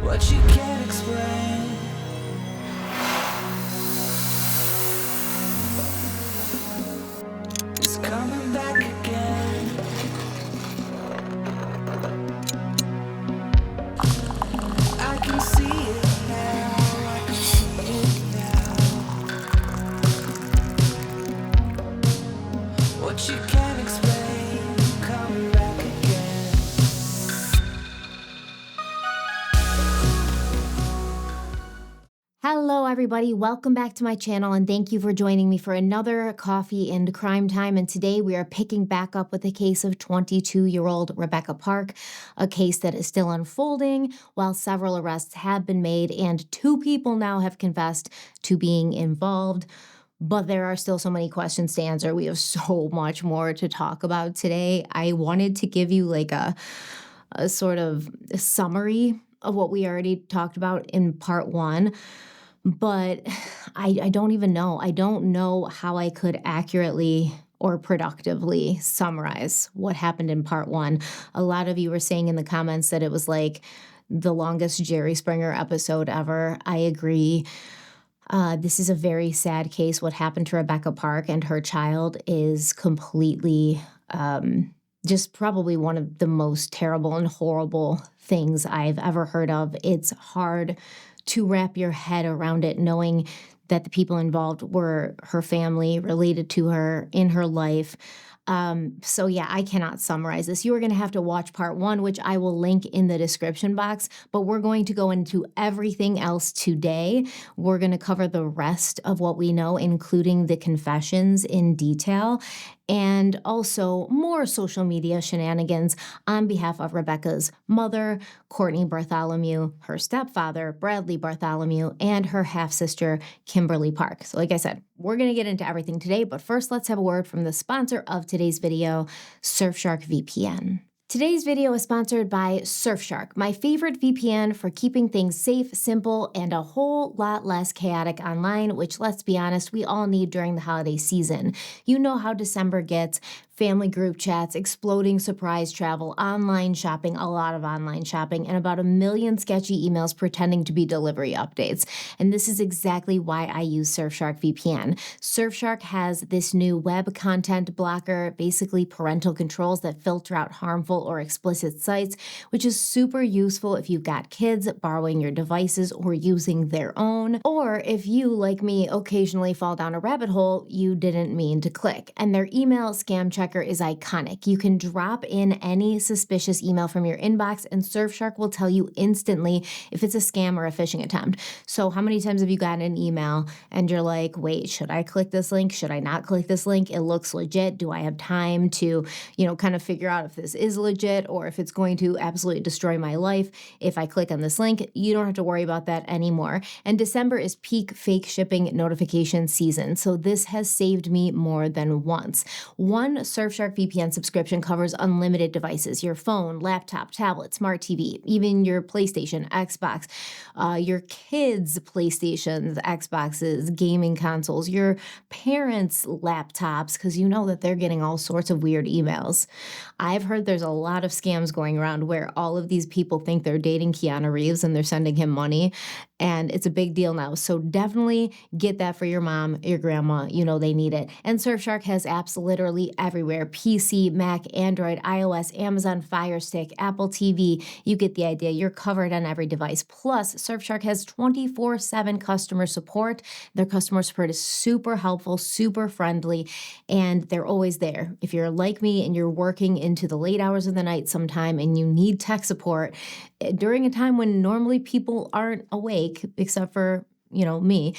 what you can't explain. It's coming back again. I can see it now, I can see it now. What you can't explain, coming back again. Hello everybody, welcome back to my channel and thank you for joining me for another coffee and crime time. And today we are picking back up with the case of 22-year-old Rebecca Park, a case that is still unfolding while several arrests have been made and 2 people now have confessed to being involved. But there are still so many questions to answer. We have so much more to talk about today. I wanted to give you like a sort of summary of what we already talked about in part 1. But I don't even know. I don't know how I could accurately or productively summarize what happened in part 1. A lot of you were saying in the comments that it was like the longest Jerry Springer episode ever. I agree. This is a very sad case. What happened to Rebecca Park and her child is completely just probably one of the most terrible and horrible things I've ever heard of. It's hard to wrap your head around it, knowing that the people involved were her family, related to her in her life. So yeah, I cannot summarize this. You are going to have to watch part 1, which I will link in the description box, but we're going to go into everything else today. We're going to cover the rest of what we know, including the confessions in detail, and also more social media shenanigans on behalf of Rebecca's mother, Courtney Bartholomew, her stepfather, Bradley Bartholomew, and her half-sister, Kimberly Park. So like I said, we're going to get into everything today, but first let's have a word from the sponsor of today's video, Surfshark VPN. Today's video is sponsored by Surfshark, my favorite VPN for keeping things safe, simple, and a whole lot less chaotic online, which, let's be honest, we all need during the holiday season. You know how December gets. Family group chats, exploding surprise travel, online shopping, a lot of online shopping, and about 1 million sketchy emails pretending to be delivery updates. And this is exactly why I use Surfshark VPN. Surfshark has this new web content blocker, basically parental controls that filter out harmful or explicit sites, which is super useful if you've got kids borrowing your devices or using their own, or if you, like me, occasionally fall down a rabbit hole you didn't mean to click. And their email scam checker is iconic. You can drop in any suspicious email from your inbox and Surfshark will tell you instantly if it's a scam or a phishing attempt. So how many times have you gotten an email and you're like, wait, should I click this link? Should I not click this link? It looks legit. Do I have time to, kind of figure out if this is legit or if it's going to absolutely destroy my life if I click on this link? You don't have to worry about that anymore. And December is peak fake shipping notification season. So this has saved me more than once. One Surfshark VPN subscription covers unlimited devices, your phone, laptop, tablet, smart TV, even your PlayStation, Xbox, your kids' PlayStations, Xboxes, gaming consoles, your parents' laptops, because you know that they're getting all sorts of weird emails. I've heard there's a lot of scams going around where all of these people think they're dating Keanu Reeves and they're sending him money, and it's a big deal now. So definitely get that for your mom, your grandma, they need it. And Surfshark has apps literally everywhere. PC, Mac, Android, iOS, Amazon Fire Stick, Apple TV. You get the idea. You're covered on every device. Plus, Surfshark has 24/7 customer support. Their customer support is super helpful, super friendly, and they're always there. If you're like me and you're working into the late hours of the night sometime and you need tech support during a time when normally people aren't awake, except for me,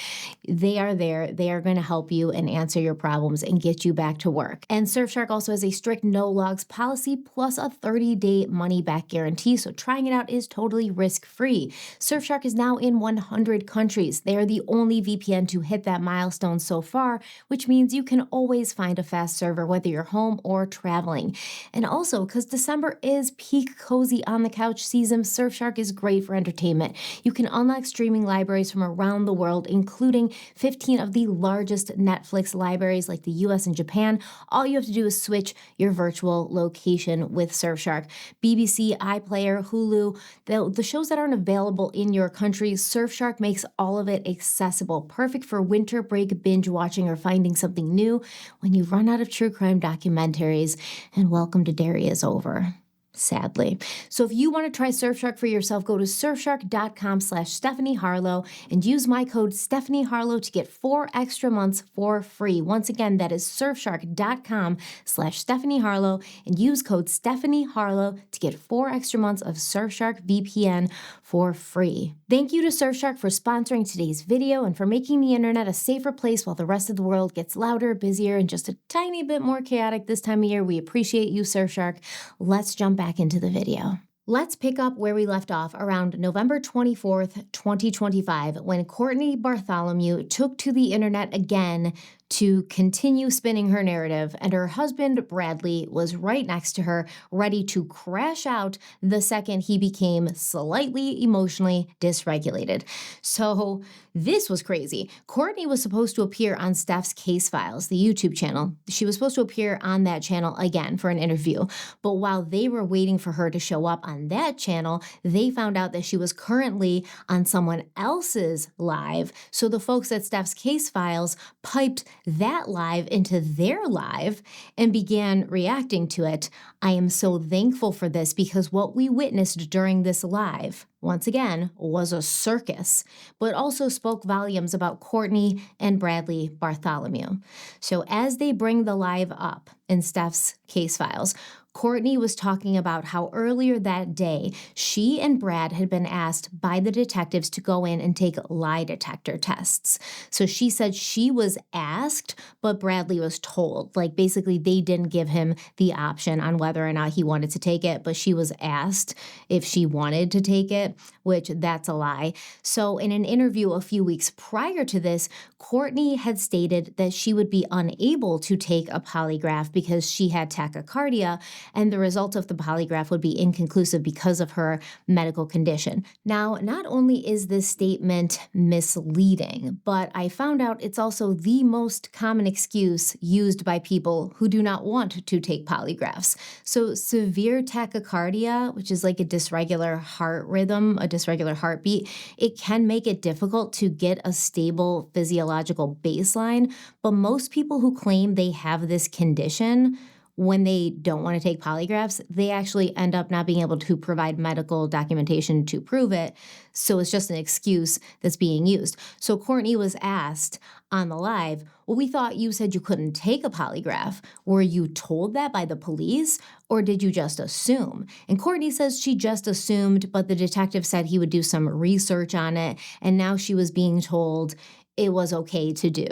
they are there. They are going to help you and answer your problems and get you back to work. And Surfshark also has a strict no logs policy plus a 30-day money back guarantee. So trying it out is totally risk-free. Surfshark is now in 100 countries. They are the only VPN to hit that milestone so far, which means you can always find a fast server whether you're home or traveling. And also, because December is peak cozy on the couch season, Surfshark is great for entertainment. You can unlock streaming libraries from around around the world, including 15 of the largest Netflix libraries like the US and Japan. All you have to do is switch your virtual location with Surfshark. BBC, iPlayer, Hulu, the shows that aren't available in your country, Surfshark makes all of it accessible. Perfect for winter break binge watching or finding something new when you run out of true crime documentaries and Welcome to Derry is over. Sadly. So if you want to try Surfshark for yourself, go to surfshark.com/stephanieharlowe and use my code stephanieharlowe to get 4 extra months for free. Once again, that is surfshark.com/stephanieharlowe and use code stephanieharlowe to get 4 extra months of Surfshark VPN for free. Thank you to Surfshark for sponsoring today's video and for making the internet a safer place while the rest of the world gets louder, busier, and just a tiny bit more chaotic this time of year. We appreciate you, Surfshark. Let's jump back into the video. Let's pick up where we left off around November 24th, 2025, when Courtney Bartholomew took to the internet again to continue spinning her narrative, and her husband, Bradley, was right next to her, ready to crash out the second he became slightly emotionally dysregulated. So this was crazy. Courtney was supposed to appear on Steph's Case Files, the YouTube channel. She was supposed to appear on that channel again for an interview, but while they were waiting for her to show up on that channel, they found out that she was currently on someone else's live. So the folks at Steph's Case Files piped that live into their live and began reacting to it. I am so thankful for this because what we witnessed during this live, once again, was a circus, but also spoke volumes about Courtney and Bradley Bartholomew. So as they bring the live up in Steph's Case Files, Courtney was talking about how earlier that day, she and Brad had been asked by the detectives to go in and take lie detector tests. So she said she was asked, but Bradley was told. Like basically they didn't give him the option on whether or not he wanted to take it, but she was asked if she wanted to take it, which that's a lie. So in an interview a few weeks prior to this, Courtney had stated that she would be unable to take a polygraph because she had tachycardia, and the result of the polygraph would be inconclusive because of her medical condition. Now, not only is this statement misleading, but I found out it's also the most common excuse used by people who do not want to take polygraphs. So severe tachycardia, which is like a dysregular heart rhythm, a dysregular heartbeat, it can make it difficult to get a stable physiological baseline, but most people who claim they have this condition, when they don't want to take polygraphs, they actually end up not being able to provide medical documentation to prove it. So it's just an excuse that's being used. So Courtney was asked on the live, well, we thought you said you couldn't take a polygraph. Were you told that by the police or did you just assume? And Courtney says she just assumed, but the detective said he would do some research on it. And now she was being told it was okay to do.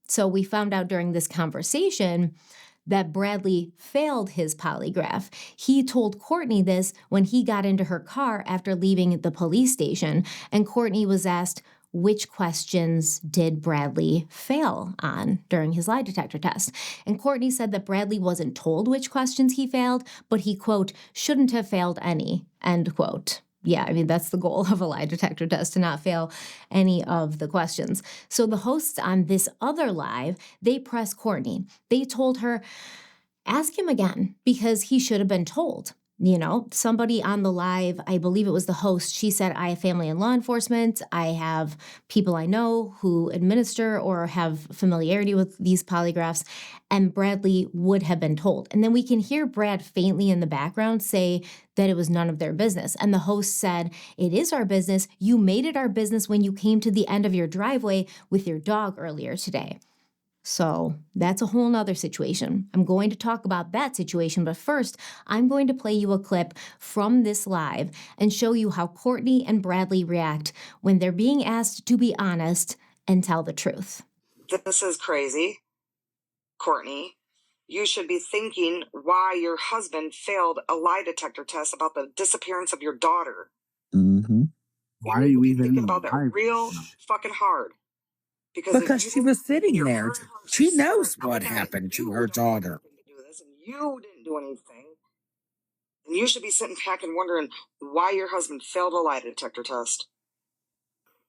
So we found out during this conversation that Bradley failed his polygraph. He told Courtney this when he got into her car after leaving the police station, and Courtney was asked, which questions did Bradley fail on during his lie detector test? And Courtney said that Bradley wasn't told which questions he failed, but he, quote, shouldn't have failed any, end quote. Yeah, I mean, that's the goal of a lie detector test, to not fail any of the questions. So the hosts on this other live, they pressed Courtney. They told her, ask him again, because he should have been told. You know, somebody on the live, I believe it was the host, she said, I have family in law enforcement. I have people I know who administer or have familiarity with these polygraphs. And Bradley would have been told. And then we can hear Brad faintly in the background say that it was none of their business. And the host said, it is our business. You made it our business when you came to the end of your driveway with your dog earlier today. So that's a whole nother situation. I'm going to talk about that situation, but first, I'm going to play you a clip from this live and show you how Courtney and Bradley react when they're being asked to be honest and tell the truth. This is crazy. Courtney, you should be thinking why your husband failed a lie detector test about the disappearance of your daughter. Mm-hmm. Why are you even thinking about that real fucking hard? Because she was sitting there. She knows what happened to her daughter. You didn't do anything. And you should be sitting back and wondering why your husband failed a lie detector test.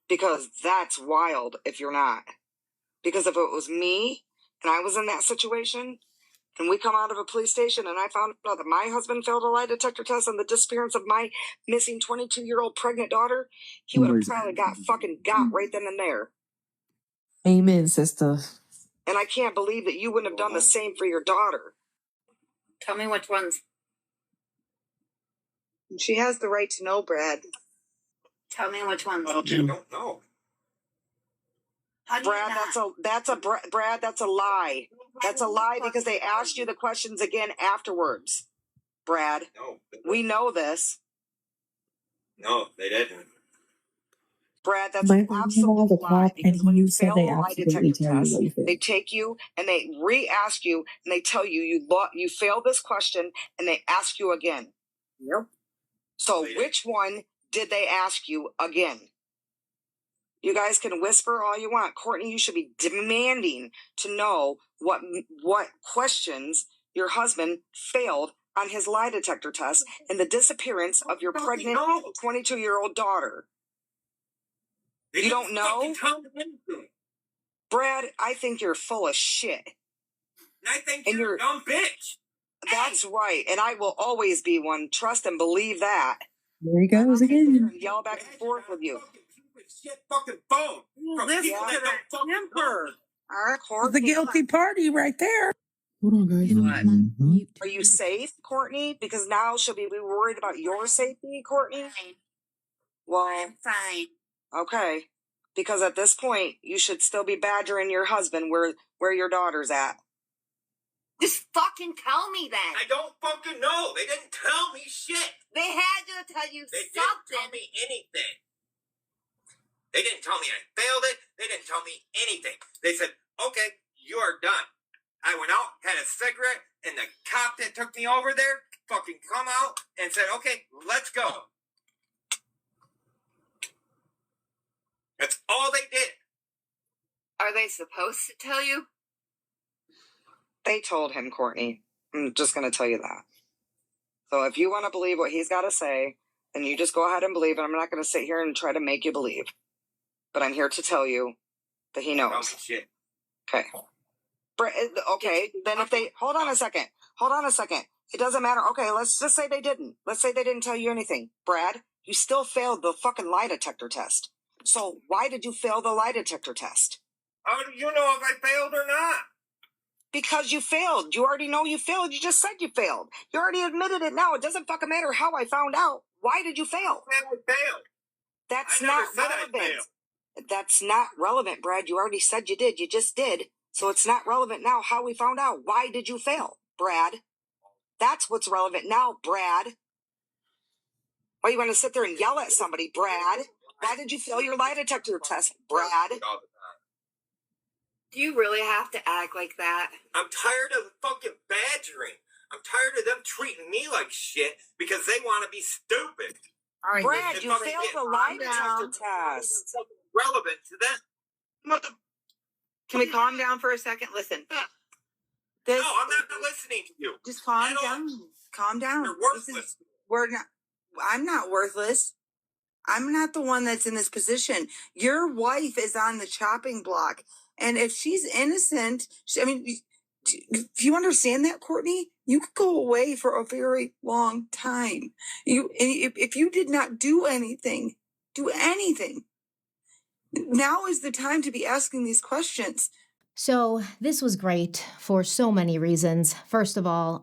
Because that's wild if you're not. Because if it was me and I was in that situation and we come out of a police station and I found out that my husband failed a lie detector test on the disappearance of my missing 22-year-old pregnant daughter, he would have probably got right then and there. Amen, sister. And I can't believe that you wouldn't have done the same for your daughter. Tell me which ones. She has the right to know, Brad. Tell me which ones. Well, you don't know. How do you Brad, not? Brad, that's a lie. That's a lie because they asked you the questions again afterwards. Brad, No. we know this. No, they didn't. Brad, that's My an friend absolute the lie. cop, and Because when he you said fail they a lie absolutely detector tell you test, what you they think. take you and they re-ask you and they tell you you failed this question and they ask you again. Yep. So They which one did they ask you again? You guys can whisper all you want. Courtney, you should be demanding to know what questions your husband failed on his lie detector test and the disappearance of your pregnant 22-year-old daughter. They You didn't don't know? fucking tell me anything. Brad, I think you're full of shit. And I think And you're a dumb bitch. That's right. And I will always be one. Trust and believe that. There he I'm not goes gonna sit here again. and yell back and forth with you. Fucking phone. From Listen people to that that don't fucking temper. All right, The Courtney. guilty party right there. Hold on, guys. What? Are you safe, Courtney? Because now she'll be worried about your safety, Courtney. Well, I'm fine. okay. Because at this point, you should still be badgering your husband where your daughter's at. Just fucking tell me that. I don't fucking know. They didn't tell me shit. They had to tell you They didn't tell something. me anything. They didn't tell me I failed it. They didn't tell me anything. They said, okay, you are done. I went out, had a cigarette, and the cop that took me over there fucking come out and said, okay, let's go. That's all they did. Are they supposed to tell you? They told him, Courtney. I'm just going to tell you that. So if you want to believe what he's got to say, then you just go ahead and believe it. I'm not going to sit here and try to make you believe. But I'm here to tell you that he Tell me knows. shit. Okay. Okay, then if they... Hold on a second. It doesn't matter. Okay, let's just say they didn't. Let's say they didn't tell you anything. Brad, you still failed the fucking lie detector test. So why did you fail the lie detector test? How do you know if I failed or not? Because you failed. You already know you failed. You just said you failed. You already admitted it now. It doesn't fucking matter how I found out. Why did you fail? I failed. That's I never not said I relevant. failed. That's not relevant, Brad. You already said you did. You just did. So it's not relevant now how we found out. Why did you fail, Brad? That's what's relevant now, Brad. Why you want to sit there and yell at somebody, Brad? Why did you fail your lie detector test, Brad? Do you really have to act like that? I'm tired of fucking badgering. I'm tired of them treating me like shit because they want to be stupid. All right, Brad, If you fucking failed get the lie calm down. detector test. Relevant to them. Can we calm down for a second? Listen. No, I'm not listening to you. Just calm At all. down. Calm down. You're worthless. I'm not worthless. I'm not the one that's in this position. Your wife is on the chopping block. And if she's innocent, if you understand that, Courtney, you could go away for a very long time. If you did not do anything, now is the time to be asking these questions. So this was great for so many reasons. First of all,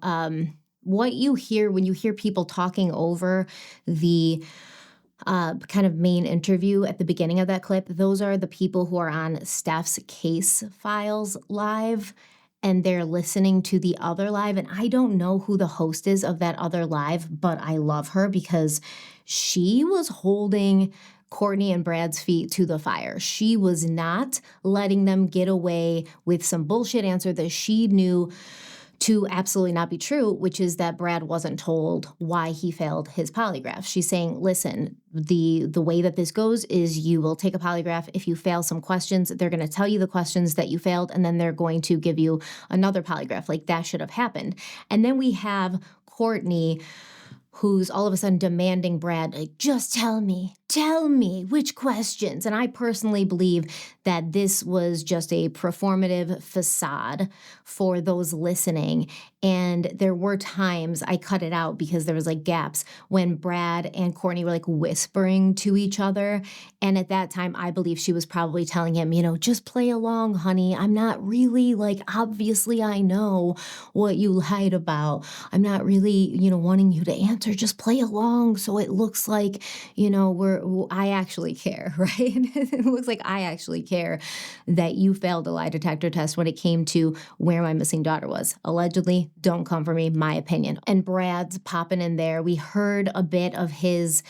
what you hear when you hear people talking over the kind of main interview at the beginning of that clip, those are the people who are on Steph's case files live, and they're listening to the other live. And I don't know who the host is of that other live, but I love her because she was holding Courtney and Brad's feet to the fire. She was not letting them get away with some bullshit answer that she knew to absolutely not be true, which is that Brad wasn't told why he failed his polygraph. She's saying, listen, the way that this goes is you will take a polygraph. If you fail some questions, they're going to tell you the questions that you failed, and then they're going to give you another polygraph. Like, that should have happened. And then we have Courtney, who's all of a sudden demanding Brad, like, just tell me. tell me which questions. And I personally believe that this was just a performative facade for those listening. And there were times I cut it out because there was like gaps when Brad and Courtney were like whispering to each other. And at that time, I believe she was probably telling him, you know, just play along, honey. I'm not really like, obviously I know what you lied about. I'm not really, you know, wanting you to answer. Just play along so it looks like, you know, I actually care, right? It looks like I actually care that you failed a lie detector test when it came to where my missing daughter was. Allegedly, don't come for me, my opinion. And Brad's popping in there. We heard a bit of his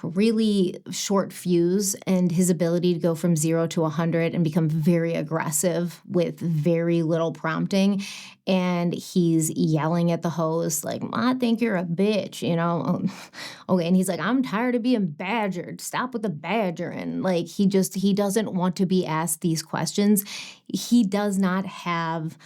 really short fuse and his ability to go from 0 to 100 and become very aggressive with very little prompting. And he's yelling at the host like, I think you're a bitch, you know? Okay, and he's like, I'm tired of being badgered. Stop with the badgering. Like, he doesn't want to be asked these questions. He does not have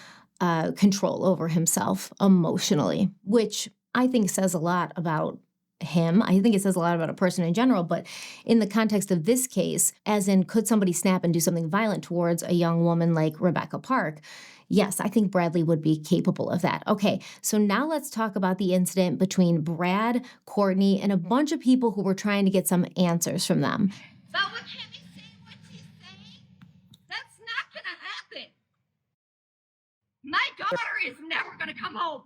control over himself emotionally, which I think says a lot about him. I think it says a lot about a person in general, but in the context of this case, as in, could somebody snap and do something violent towards a young woman like Rebecca Park? Yes, I think Bradley would be capable of that. Okay, so now let's talk about the incident between Brad, Courtney, and a bunch of people who were trying to get some answers from them. So what can we say what she's saying? That's not gonna happen. My daughter is never gonna come home.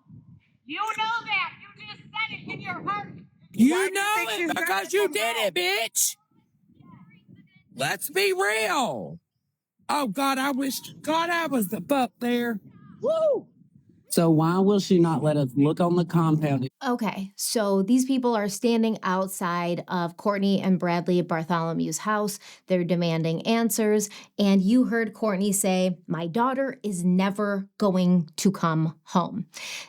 You know that. You just said it in your heart. You know it because you did it, bitch. Let's be real. Oh, God, I wish God I was the buck there. Woo! So why will she not let us look on the compound? Okay, so these people are standing outside of Courtney and Bradley Bartholomew's house. They're demanding answers. And you heard Courtney say, my daughter is never going to come home.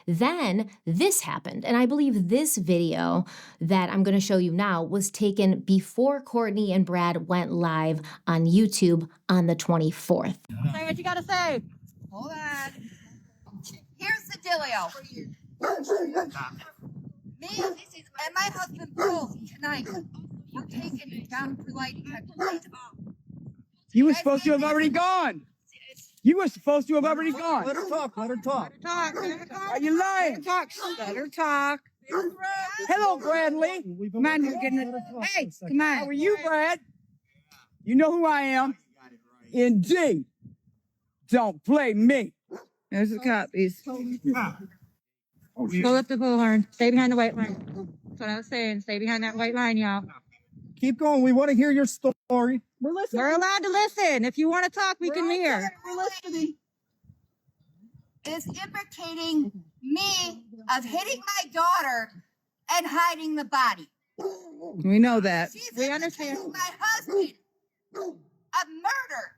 Then this happened. And I believe this video that I'm going to show you now was taken before Courtney and Brad went live on YouTube on the 24th. Say what you gotta say. Hold on. Here's the dealio. Me and my husband both tonight were taken down for lie detector. You were supposed to have already gone. You were supposed to have already gone. Let her talk. Let her talk. Let her talk. Are you lying? Let her talk. Hello, Bradley. Come on, you're getting it. Hey, come on. How are you, Brad? You know who I am. Indeed. Don't play me. There's the copies. Pull up the bullhorn. Stay behind the white line. That's what I was saying. Stay behind that white line, y'all. Keep going. We want to hear your story. We're listening. We're allowed to listen. If you want to talk, we can hear. We're listening. Is implicating me of hitting my daughter and hiding the body. We know that. We understand. My husband of murder.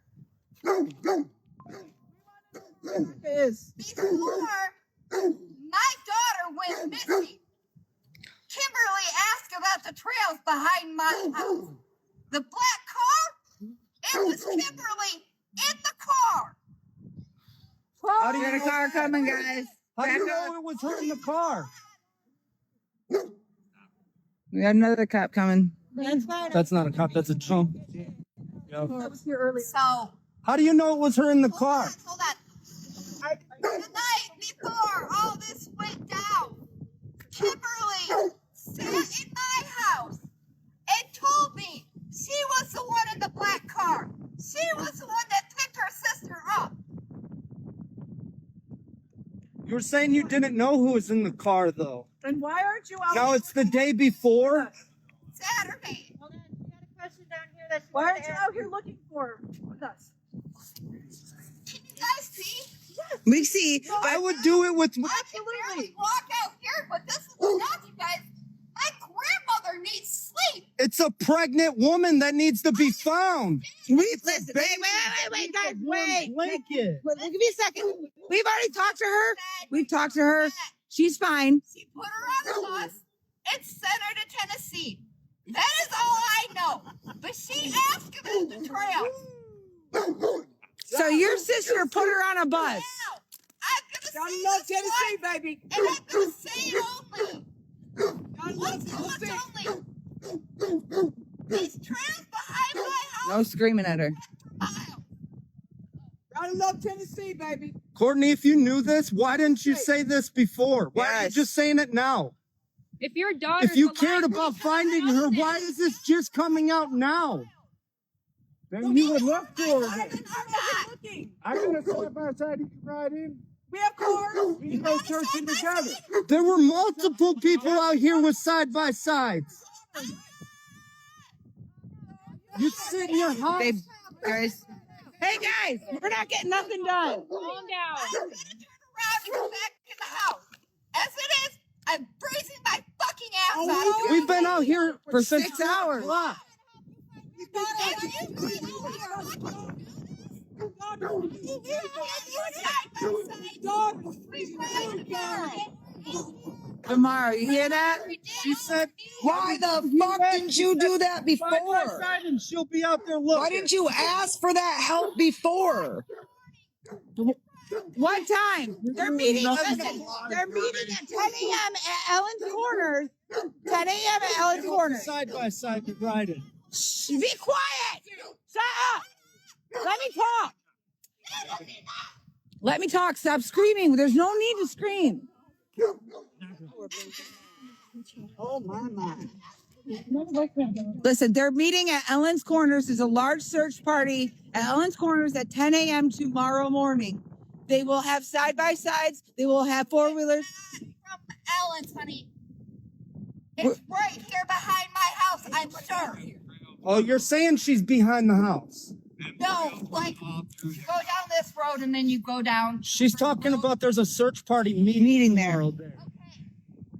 Before my daughter went missing, Kimberly asked about the trails behind my house. The black car? It was Kimberly in the car. How do you know car coming, guys? How do you know it was her in the car? We got another cop coming. That's not a cop. That's a chump. I was here earlier. So, How do you know it was her in the car? hold on. The night before all this went down, Kimberly sat in my house and told me she was the one in the black car. She was the one that picked her sister up. You were saying you didn't know who was in the car, though. Then why aren't you out? Now it's the day before. Saturday. Hold on, we got a question down here that why aren't you out here looking for her with us? Can you guys see? We see. I would do it with. I can barely walk out here, but this is enough, you guys. My grandmother needs sleep. It's a pregnant woman that needs to be found. Listen, wait, guys, wait. Blanket. Give me a second. We've already talked to her. We've talked to her. She's fine. She put her on the bus and sent her to Tennessee. That is all I know. But she asked about the trail. So your sister put her on a bus. Now, I'm gonna say No this Tennessee, once, baby. and I'm gonna say it only. Once only. These trails behind my house. No screaming at her. I love Tennessee, baby. Courtney, if you knew this, why didn't you say this before? Why are you Yes. just saying it now? If your daughter, If you cared about finding her, why is this just coming out now? Then you would look for I'm it. not looking. I'm gonna side by side you can ride in. We have cars. We can go searching together. There were multiple people out here with side by sides. You sit in your house. Babe, guys. Hey guys, we're not getting nothing done. calm down. I'm gonna turn around and go back in the house. As it is, I'm freezing my fucking ass off. We've been out here For since 6 hours. 2 o'clock. Tomorrow, you hear that? She said, Why the fuck didn't you do that side by before? side and she'll be out there looking. Why didn't you ask for that help before? What time? They're meeting. Listen, they're meeting at 10 a.m. at Ellen's Corners. 10 a.m. at Ellen's Corners. Side by side you riding. Be quiet. Shut up. Let me talk. Let me talk. Stop screaming. There's no need to scream. Oh my. Listen, they're meeting at Ellen's Corners. There's a large search party at Ellen's Corners at 10 a.m. tomorrow morning. They will have side by sides. They will have four-wheelers. From Ellen's, honey. It's right here behind my house, I'm sure. Oh, you're saying she's behind the house. No, like, you go down this road and then you go down. She's talking about there's a search party Meeting there. tomorrow. Okay,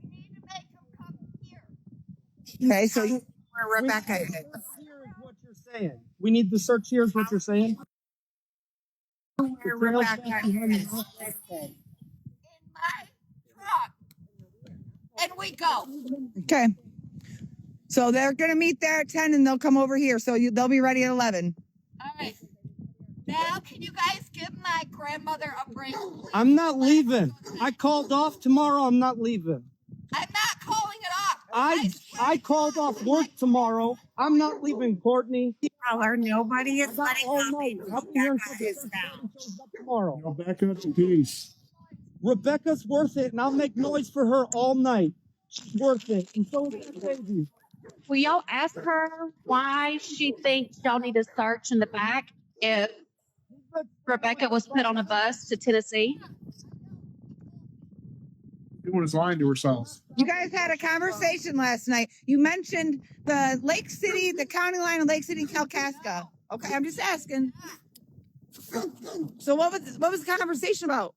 we need to make them come here. Okay, so where Rebecca is. Here is what you're saying. We need the search here is what you're saying. Where Rebecca is. In my truck. And we go. Okay. So they're going to meet there at 10 and they'll come over here. So they'll be ready at 11. All right. Now, can you guys give my grandmother a break? I'm not leaving. I called off tomorrow. I'm not leaving. I'm not calling it off. I called off work tomorrow. I'm not leaving, Courtney. Tell her nobody is letting all up. night. I'll be here until Rebecca is down. tomorrow. Rebecca, peace. Rebecca's worth it, and I'll make noise for her all night. She's worth it. And so is that baby. Will y'all ask her why she thinks y'all need to search in the back if Rebecca was put on a bus to Tennessee? Everyone is lying to herself. You guys had a conversation last night. You mentioned the Lake City, the county line of Lake City, Kalkaska. Okay, I'm just asking. So what was the conversation about?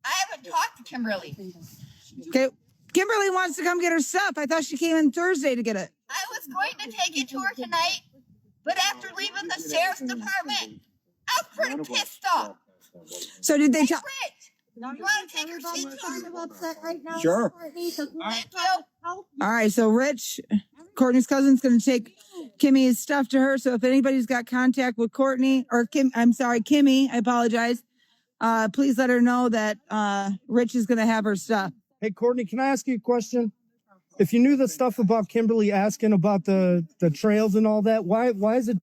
I haven't talked to Kimberly. Okay, Kimberly wants to come get her stuff. I thought she came in Thursday to get it. I was going to take it to her tonight, but after leaving the sheriff's department, I was pretty pissed off. So did they Hey, tell? Rich, you want to take your seat to her? Sure. Thank you. All right, so Rich, Courtney's cousin's going to take Kimmy's stuff to her. So if anybody's got contact with Courtney or Kimmy, I apologize. Please let her know that Rich is going to have her stuff. Hey, Courtney, can I ask you a question? If you knew the stuff about Kimberly asking about the trails and all that, why is it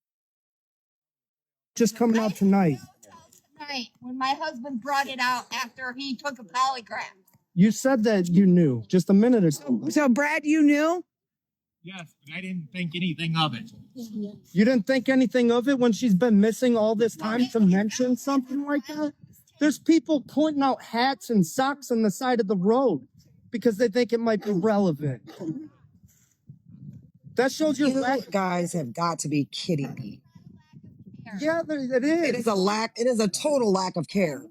just coming out tonight? Tonight, when my husband brought it out after he took a polygraph. You said that you knew just a minute ago. So Brad, you knew? Yes, but I didn't think anything of it. You didn't think anything of it when she's been missing all this time to mention something like that? There's people pointing out hats and socks on the side of the road because they think it might be relevant. That shows your lack. Guys have got to be kidding me. Yeah, it is. It is a lack. It is a total lack of care.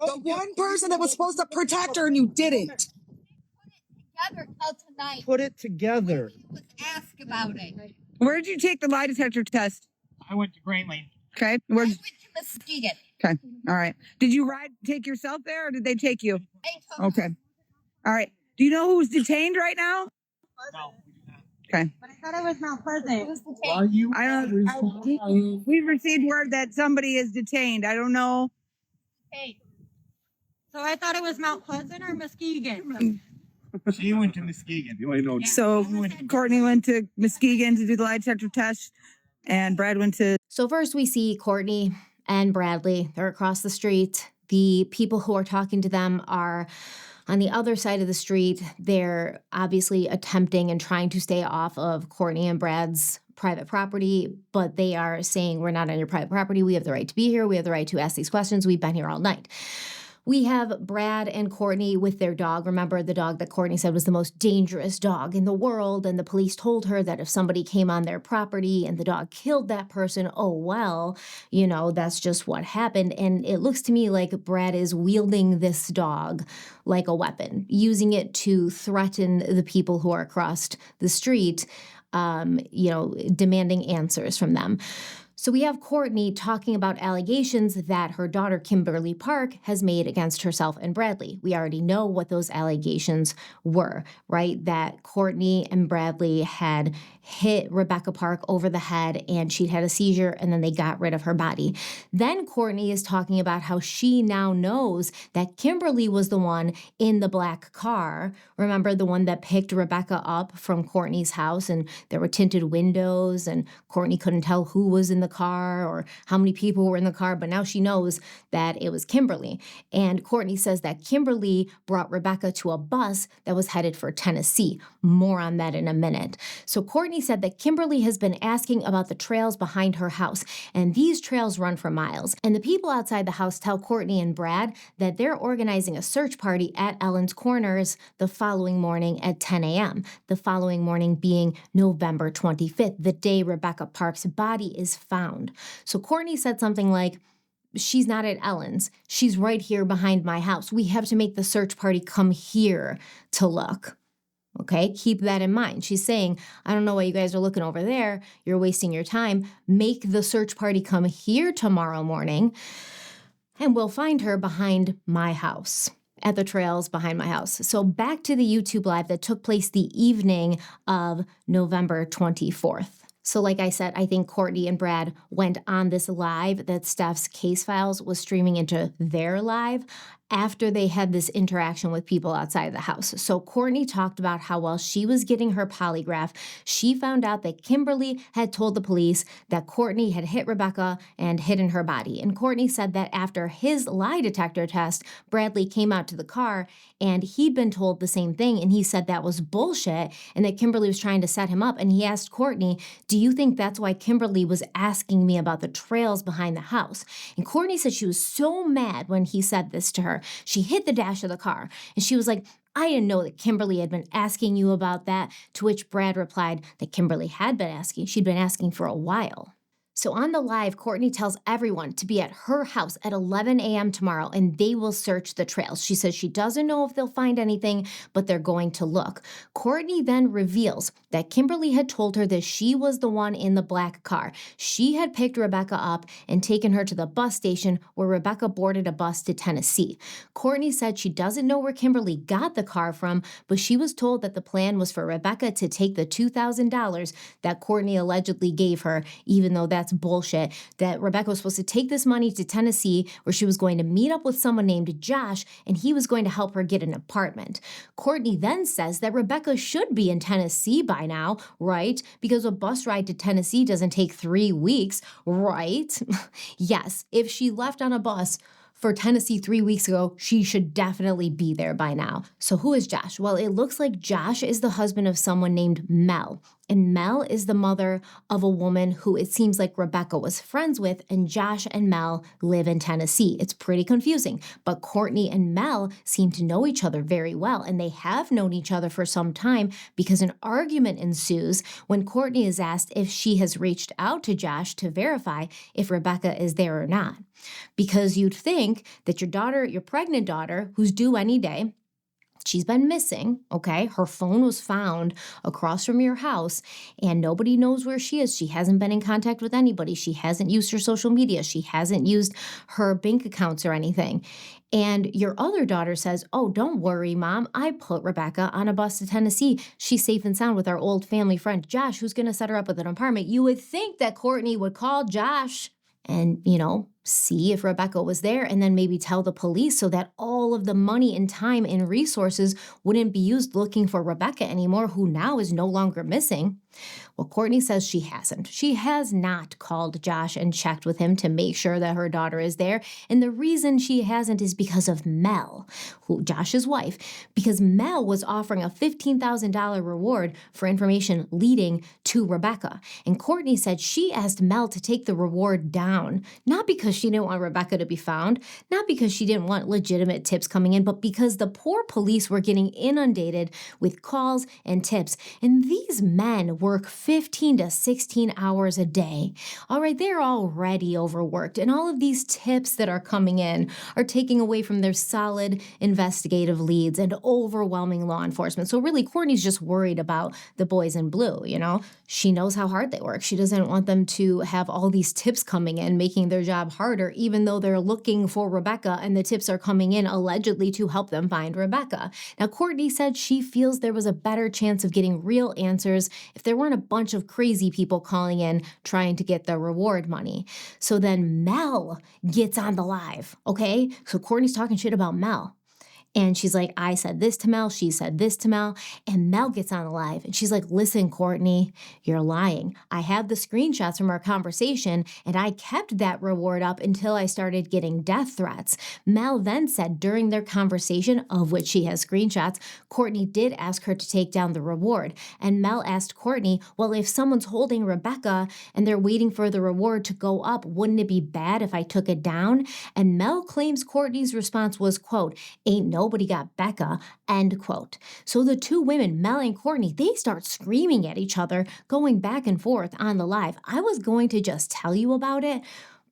The one person that was supposed to protect her and you didn't. Together till tonight. Put it together. Let's ask about it. Where did you take the lie detector test? I went to Green Lane. Okay. I went to Muskegon. Okay. All right. Did you take yourself there or did they take you? Okay. All right. Do you know who's detained right now? No. Okay. But I thought it was Mount Pleasant. Why you? We've received word that somebody is detained. I don't know. Hey, So I thought it was Mount Pleasant or Muskegon. She went to Muskegon. You ain't know. So Courtney went to Muskegon to do the lie detector test, and Brad went to. So first we see Courtney and Bradley. They're across the street. The people who are talking to them are on the other side of the street. They're obviously attempting and trying to stay off of Courtney and Brad's private property, but they are saying, we're not on your private property. We have the right to be here. We have the right to ask these questions. We've been here all night. We have Brad and Courtney with their dog. Remember the dog that Courtney said was the most dangerous dog in the world. And the police told her that if somebody came on their property and the dog killed that person, oh, well, that's just what happened. And it looks to me like Brad is wielding this dog like a weapon, using it to threaten the people who are across the street, demanding answers from them. So we have Courtney talking about allegations that her daughter, Kimberly Park, has made against herself and Bradley. We already know what those allegations were, right? That Courtney and Bradley had hit Rebecca Park over the head and she'd had a seizure and then they got rid of her body. Then Courtney is talking about how she now knows that Kimberly was the one in the black car. Remember the one that picked Rebecca up from Courtney's house, and there were tinted windows and Courtney couldn't tell who was in the car or how many people were in the car, but now she knows that it was Kimberly. And Courtney says that Kimberly brought Rebecca to a bus that was headed for Tennessee. More on that in a minute. So Courtney said that Kimberly has been asking about the trails behind her house, and these trails run for miles. And the people outside the house tell Courtney and Brad that they're organizing a search party at Ellen's Corners the following morning at 10 a.m., the following morning being November 25th, the day Rebecca Park's body is found. So Courtney said something like, she's not at Ellen's. She's right here behind my house. We have to make the search party come here to look. Okay, keep that in mind. She's saying, I don't know why you guys are looking over there. You're wasting your time. Make the search party come here tomorrow morning, and we'll find her behind my house, at the trails behind my house. So back to the YouTube live that took place the evening of November 24th. So like I said, I think Courtney and Brad went on this live that Steph's Case Files was streaming into their live after they had this interaction with people outside the house. So Courtney talked about how while she was getting her polygraph, she found out that Kimberly had told the police that Courtney had hit Rebecca and hidden her body. And Courtney said that after his lie detector test, Bradley came out to the car and he'd been told the same thing. And he said that was bullshit and that Kimberly was trying to set him up. And he asked Courtney, do you think that's why Kimberly was asking me about the trails behind the house? And Courtney said she was so mad when he said this to her. She hit the dash of the car and she was like, I didn't know that Kimberly had been asking you about that. To which Brad replied that Kimberly had been asking. She'd been asking for a while. So on the live, Courtney tells everyone to be at her house at 11 a.m. tomorrow and they will search the trails. She says she doesn't know if they'll find anything, but they're going to look. Courtney then reveals that Kimberly had told her that she was the one in the black car. She had picked Rebecca up and taken her to the bus station where Rebecca boarded a bus to Tennessee. Courtney said she doesn't know where Kimberly got the car from, but she was told that the plan was for Rebecca to take the $2,000 that Courtney allegedly gave her, even though that's bullshit, that Rebecca was supposed to take this money to Tennessee where she was going to meet up with someone named Josh and he was going to help her get an apartment. Courtney then says that Rebecca should be in Tennessee by now, right? Because a bus ride to Tennessee doesn't take 3 weeks, right? Yes, if she left on a bus for Tennessee 3 weeks ago, she should definitely be there by now. So who is Josh? Well, it looks like Josh is the husband of someone named Mel. And Mel is the mother of a woman who it seems like Rebecca was friends with, and Josh and Mel live in Tennessee. It's pretty confusing, but Courtney and Mel seem to know each other very well, and they have known each other for some time because an argument ensues when Courtney is asked if she has reached out to Josh to verify if Rebecca is there or not. Because you'd think that your daughter, your pregnant daughter, who's due any day, she's been missing, okay? Her phone was found across from your house and nobody knows where she is. She hasn't been in contact with anybody. She hasn't used her social media. She hasn't used her bank accounts or anything. And your other daughter says, oh, don't worry, Mom. I put Rebecca on a bus to Tennessee. She's safe and sound with our old family friend, Josh, who's going to set her up with an apartment. You would think that Courtney would call Josh and, see if Rebecca was there and then maybe tell the police so that all of the money and time and resources wouldn't be used looking for Rebecca anymore, who now is no longer missing. Well, Courtney says she hasn't. She has not called Josh and checked with him to make sure that her daughter is there. And the reason she hasn't is because of Mel, Josh's wife, because Mel was offering a $15,000 reward for information leading to Rebecca. And Courtney said she asked Mel to take the reward down, not because she didn't want Rebecca to be found, not because she didn't want legitimate tips coming in, but because the poor police were getting inundated with calls and tips. And these men work 15 to 16 hours a day. All right, they're already overworked, and all of these tips that are coming in are taking away from their solid investigative leads and overwhelming law enforcement. So really, Courtney's just worried about the boys in blue, you know? She knows how hard they work. She doesn't want them to have all these tips coming in, making their job harder, even though they're looking for Rebecca and the tips are coming in allegedly to help them find Rebecca. Now, Courtney said she feels there was a better chance of getting real answers if there weren't a bunch of crazy people calling in trying to get the reward money. So then Mel gets on the live, okay? So Courtney's talking shit about Mel. And she's like, I said this to Mel, she said this to Mel, and Mel gets on the live. And she's like, listen, Courtney, you're lying. I have the screenshots from our conversation, and I kept that reward up until I started getting death threats. Mel then said during their conversation, of which she has screenshots, Courtney did ask her to take down the reward. And Mel asked Courtney, well, if someone's holding Rebecca and they're waiting for the reward to go up, wouldn't it be bad if I took it down? And Mel claims Courtney's response was, quote, ain't nobody got Becca, end quote. So the two women, Mel and Courtney, they start screaming at each other, going back and forth on the live. I was going to just tell you about it,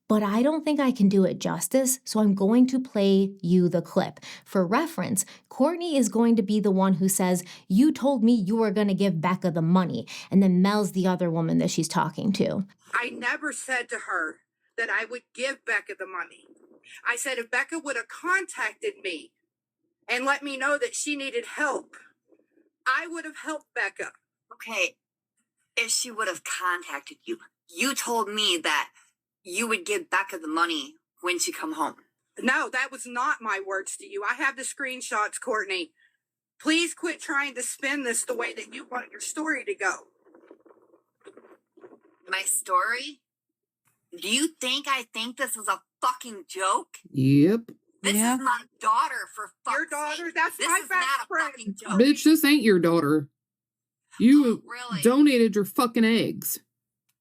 but I don't think I can do it justice, so I'm going to play you the clip. For reference, Courtney is going to be the one who says, you told me you were going to give Becca the money, and then Mel's the other woman that she's talking to. I never said to her that I would give Becca the money. I said if Becca would have contacted me and let me know that she needed help, I would have helped Becca. Okay, if she would have contacted you, you told me that you would give Becca the money when she come home. No, that was not my words to you. I have the screenshots, Courtney. Please quit trying to spin this the way that you want your story to go. My story? Do you think I think this is a fucking joke? Yep. This is my daughter, for fuck's Your daughter? sake. That's this my is best not a friend. fucking joke. Bitch, this ain't your daughter. You Really? donated your fucking eggs.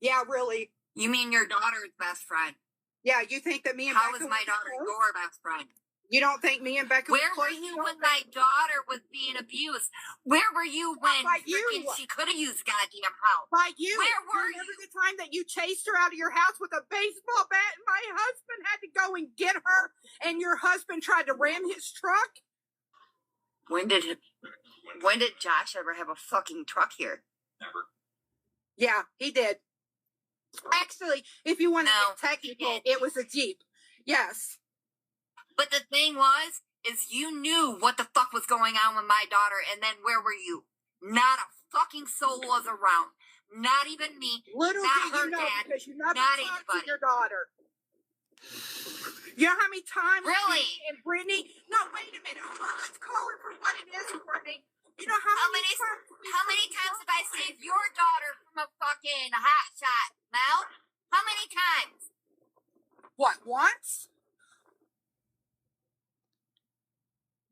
Yeah, really. You mean your daughter's best friend? Yeah, you think that me and How Becca is my were daughter close? your best friend? You don't think me and Becca Where were were you when my daughter was being abused? Where were you when freaking she could have used goddamn house? By you. Where were Remember the time that you chased her out of your house with a baseball bat and my husband had to go and get her and your husband tried to ram his truck? When did Josh ever have a fucking truck here? Never. Yeah, he did. Actually, if you want to No, get technical, it was a Jeep. Yes. But the thing is you knew what the fuck was going on with my daughter, and then where were you? Not a fucking soul was around. Not even me. Little not did her you know, dad. because you never Not talked anybody. to your daughter. You know how many times Really? me and Brittany? No, wait a minute. Let's call her for what it is, Brittany. You know how many times have I saved your daughter from a fucking hot shot, Mel? How many times? What, once?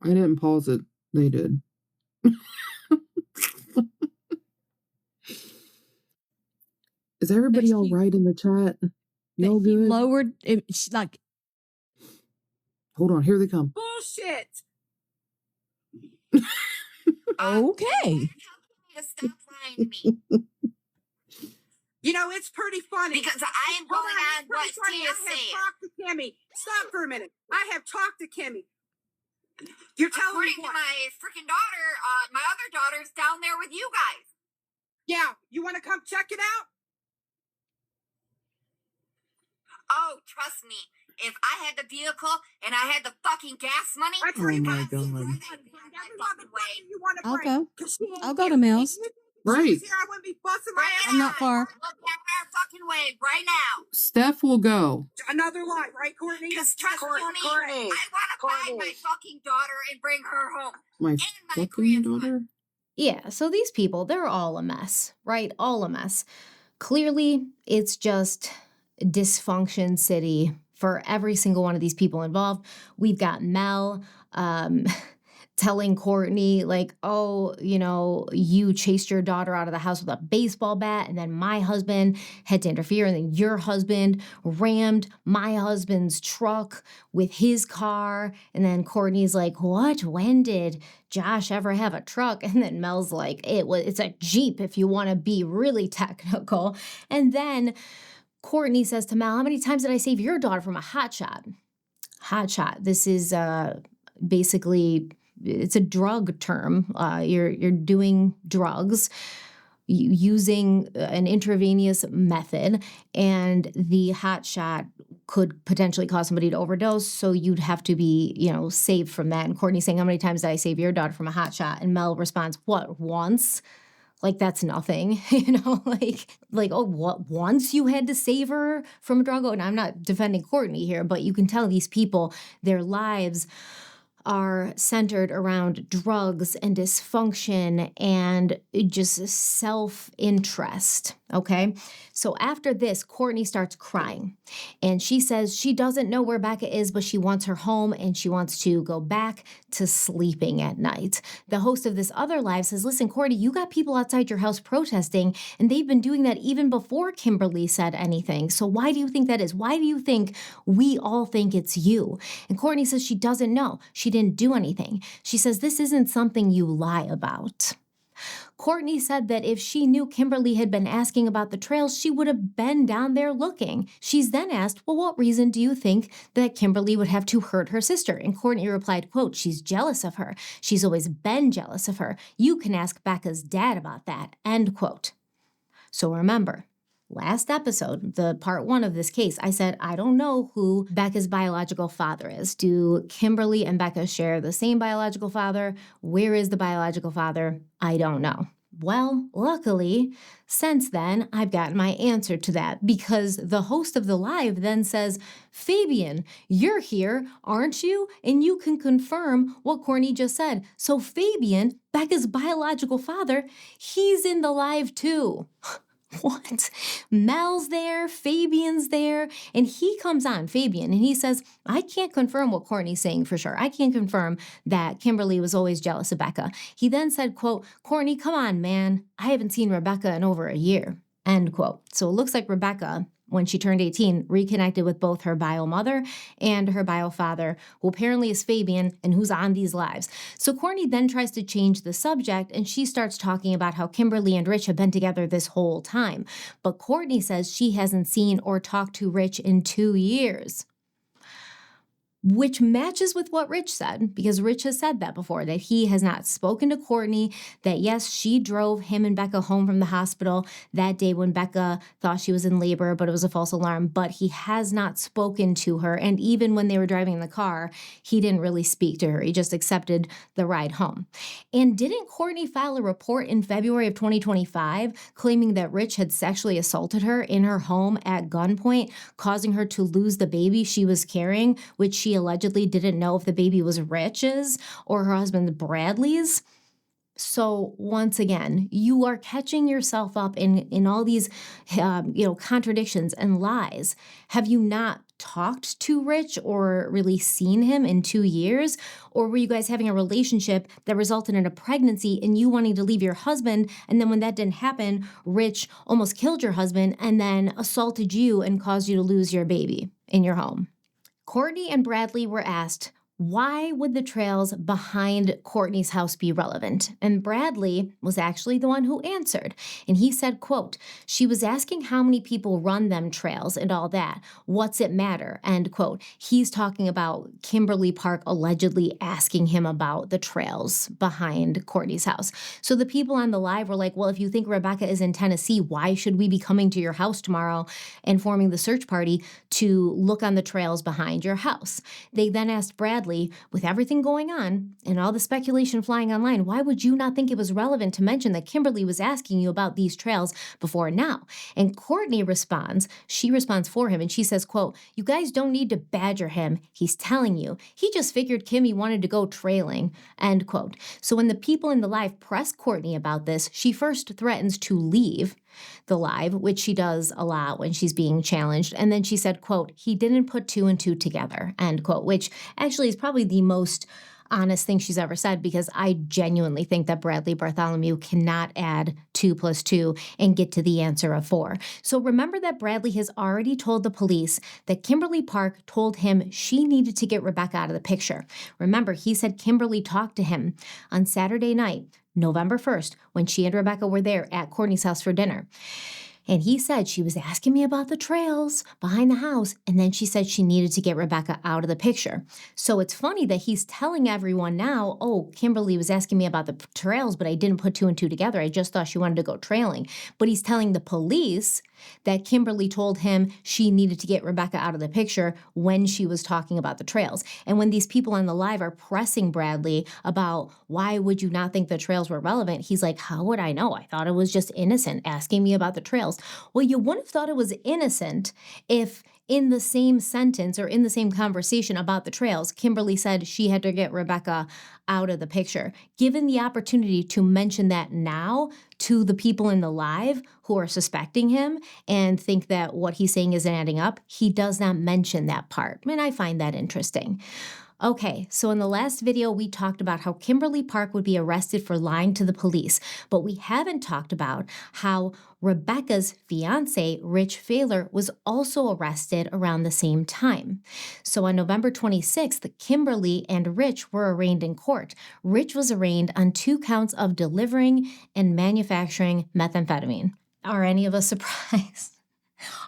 I didn't pause it. They did. Is everybody all right in the chat? Y'all good? Lowered it, like. Hold on, here they come. Bullshit. Okay. Stop lying to me. You know, it's pretty funny. Because I am going on what Tia Tia I said. have talked to Kimmy. Stop for a minute. I have talked to Kimmy. You're telling According me to what? my freaking daughter, my other daughter's down there with you guys. Yeah, you want to come check it out? Oh, trust me. If I had the vehicle and I had the fucking gas money, Oh my god. I'll go. I'll go to Mills. Right. I wouldn't be busting my ass. I'm not far. Look at her fucking fucking way right now. Steph will go. Another lie, right, Courtney? Because trust Courtney, me, I want to find my fucking daughter and bring her home. My fucking daughter? Yeah, so these people, they're all a mess, right? All a mess. Clearly, it's just dysfunction city for every single one of these people involved. We've got Mel telling Courtney, like, oh, you know, you chased your daughter out of the house with a baseball bat, and then my husband had to interfere, and then your husband rammed my husband's truck with his car. And then Courtney's like, what? When did Josh ever have a truck? And then Mel's like, it's a Jeep if you want to be really technical. And then Courtney says to Mel, how many times did I save your daughter from a hot shot? Hot shot. This is basically, it's a drug term. You're doing drugs using an intravenous method, and the hot shot could potentially cause somebody to overdose. So you'd have to be, saved from that. And Courtney's saying, how many times did I save your daughter from a hot shot? And Mel responds, what, once? Like, that's nothing, oh, what, once you had to save her from a drug? And I'm not defending Courtney here, but you can tell these people, their lives are centered around drugs and dysfunction and just self-interest, okay? So after this, Courtney starts crying, and she says she doesn't know where Becca is, but she wants her home, and she wants to go back to sleeping at night. The host of this other live says, listen, Courtney, you got people outside your house protesting, and they've been doing that even before Kimberly said anything. So why do you think that is? Why do you think we all think it's you? And Courtney says she doesn't know. She didn't do anything. She says this isn't something you lie about. Courtney said that if she knew Kimberly had been asking about the trails, she would have been down there looking. She's then asked, well, what reason do you think that Kimberly would have to hurt her sister? And Courtney replied, quote, she's jealous of her. She's always been jealous of her. You can ask Becca's dad about that, end quote. So remember, last episode, the part 1 of this case, I said, I don't know who Becca's biological father is. Do Kimberly and Becca share the same biological father? Where is the biological father? I don't know. Well, luckily, since then, I've gotten my answer to that, because the host of the live then says, Fabian, you're here, aren't you? And you can confirm what Courtney just said. So Fabian, Becca's biological father, he's in the live too. What? Mel's there, Fabian's there, and he comes on, Fabian, and he says, I can't confirm what Courtney's saying for sure. I can't confirm that Kimberly was always jealous of Becca. He then said, quote, Courtney, come on, man. I haven't seen Rebecca in over a year, end quote. So it looks like Rebecca, when she turned 18, reconnected with both her bio mother and her bio father, who apparently is Fabian and who's on these lives. So Courtney then tries to change the subject, and she starts talking about how Kimberly and Rich have been together this whole time. But Courtney says she hasn't seen or talked to Rich in 2 years, which matches with what Rich said, because Rich has said that before, that he has not spoken to Courtney, that yes, she drove him and Becca home from the hospital that day when Becca thought she was in labor, but it was a false alarm, but he has not spoken to her. And even when they were driving in the car, he didn't really speak to her. He just accepted the ride home. And didn't Courtney file a report in February of 2025 claiming that Rich had sexually assaulted her in her home at gunpoint, causing her to lose the baby she was carrying, which she allegedly didn't know if the baby was Rich's or her husband Bradley's? So once again, you are catching yourself up in all these, contradictions and lies. Have you not talked to Rich or really seen him in 2 years? Or were you guys having a relationship that resulted in a pregnancy and you wanting to leave your husband? And then when that didn't happen, Rich almost killed your husband and then assaulted you and caused you to lose your baby in your home. Courtney and Bradley were asked, why would the trails behind Courtney's house be relevant? And Bradley was actually the one who answered. And he said, quote, she was asking how many people run them trails and all that. What's it matter? End quote. He's talking about Kimberly Park allegedly asking him about the trails behind Courtney's house. So the people on the live were like, well, if you think Rebecca is in Tennessee, why should we be coming to your house tomorrow and forming the search party to look on the trails behind your house? They then asked Bradley, Bradley, with everything going on and all the speculation flying online, why would you not think it was relevant to mention that Kimberly was asking you about these trails before now? And Courtney responds for him, and she says, quote, "You guys don't need to badger him. He's telling you. He just figured Kimmy wanted to go trailing," end quote. So when the people in the live press Courtney about this, she first threatens to leave the live, which she does a lot when she's being challenged. And then she said, quote, "He didn't put two and two together," end quote, which actually is probably the most honest thing she's ever said, because I genuinely think that Bradley Bartholomew cannot add 2 + 2 and get to the answer of 4. So remember that Bradley has already told the police that Kimberly Park told him she needed to get Rebecca out of the picture. Remember, he said Kimberly talked to him on Saturday night, November 1st, when she and Rebecca were there at Courtney's house for dinner. And he said she was asking me about the trails behind the house, and then she said she needed to get Rebecca out of the picture. So it's funny that he's telling everyone now, oh, Kimberly was asking me about the trails, but I didn't put 2 and 2 together. I just thought she wanted to go trailing. But he's telling the police that Kimberly told him she needed to get Rebecca out of the picture when she was talking about the trails. And when these people on the live are pressing Bradley about why would you not think the trails were relevant, he's like, how would I know? I thought it was just innocent asking me about the trails. Well, you wouldn't have thought it was innocent if in the same sentence or in the same conversation about the trails, Kimberly said she had to get Rebecca out of the picture. Given the opportunity to mention that now to the people in the live who are suspecting him and think that what he's saying isn't adding up, he does not mention that part. And I find that interesting. Okay, so in the last video, we talked about how Kimberly Park would be arrested for lying to the police, but we haven't talked about how Rebecca's fiance, Rich Failer, was also arrested around the same time. So on November 26th, Kimberly and Rich were arraigned in court. Rich was arraigned on 2 counts of delivering and manufacturing methamphetamine. Are any of us surprised?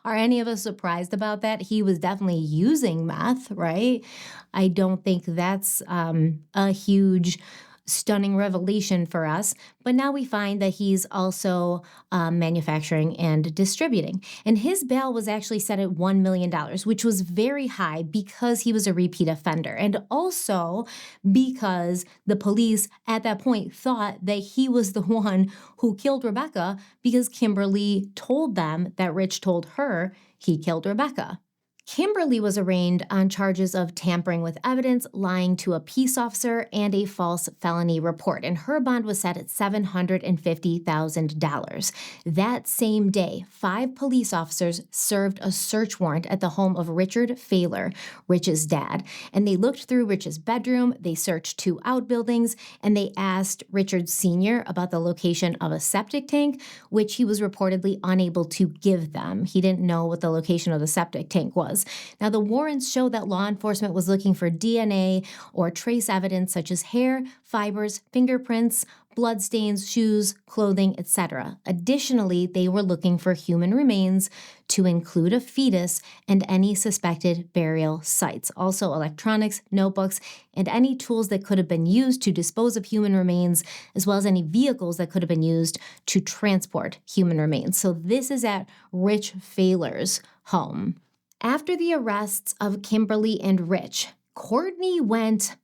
Are any of us surprised about that? He was definitely using meth, right? I don't think that's a huge, stunning revelation for us. But now we find that he's also manufacturing and distributing. And his bail was actually set at $1 million, which was very high because he was a repeat offender. And also because the police at that point thought that he was the one who killed Rebecca because Kimberly told them that Rich told her he killed Rebecca. Kimberly was arraigned on charges of tampering with evidence, lying to a peace officer, and a false felony report, and her bond was set at $750,000. That same day, 5 police officers served a search warrant at the home of Richard Failer, Rich's dad, and they looked through Rich's bedroom, they searched 2 outbuildings, and they asked Richard Sr. about the location of a septic tank, which he was reportedly unable to give them. He didn't know what the location of the septic tank was. Now, the warrants show that law enforcement was looking for DNA or trace evidence such as hair, fibers, fingerprints, bloodstains, shoes, clothing, etc. Additionally, they were looking for human remains to include a fetus and any suspected burial sites. Also, electronics, notebooks, and any tools that could have been used to dispose of human remains, as well as any vehicles that could have been used to transport human remains. So this is at Rich Failer's home. After the arrests of Kimberly and Rich, Courtney went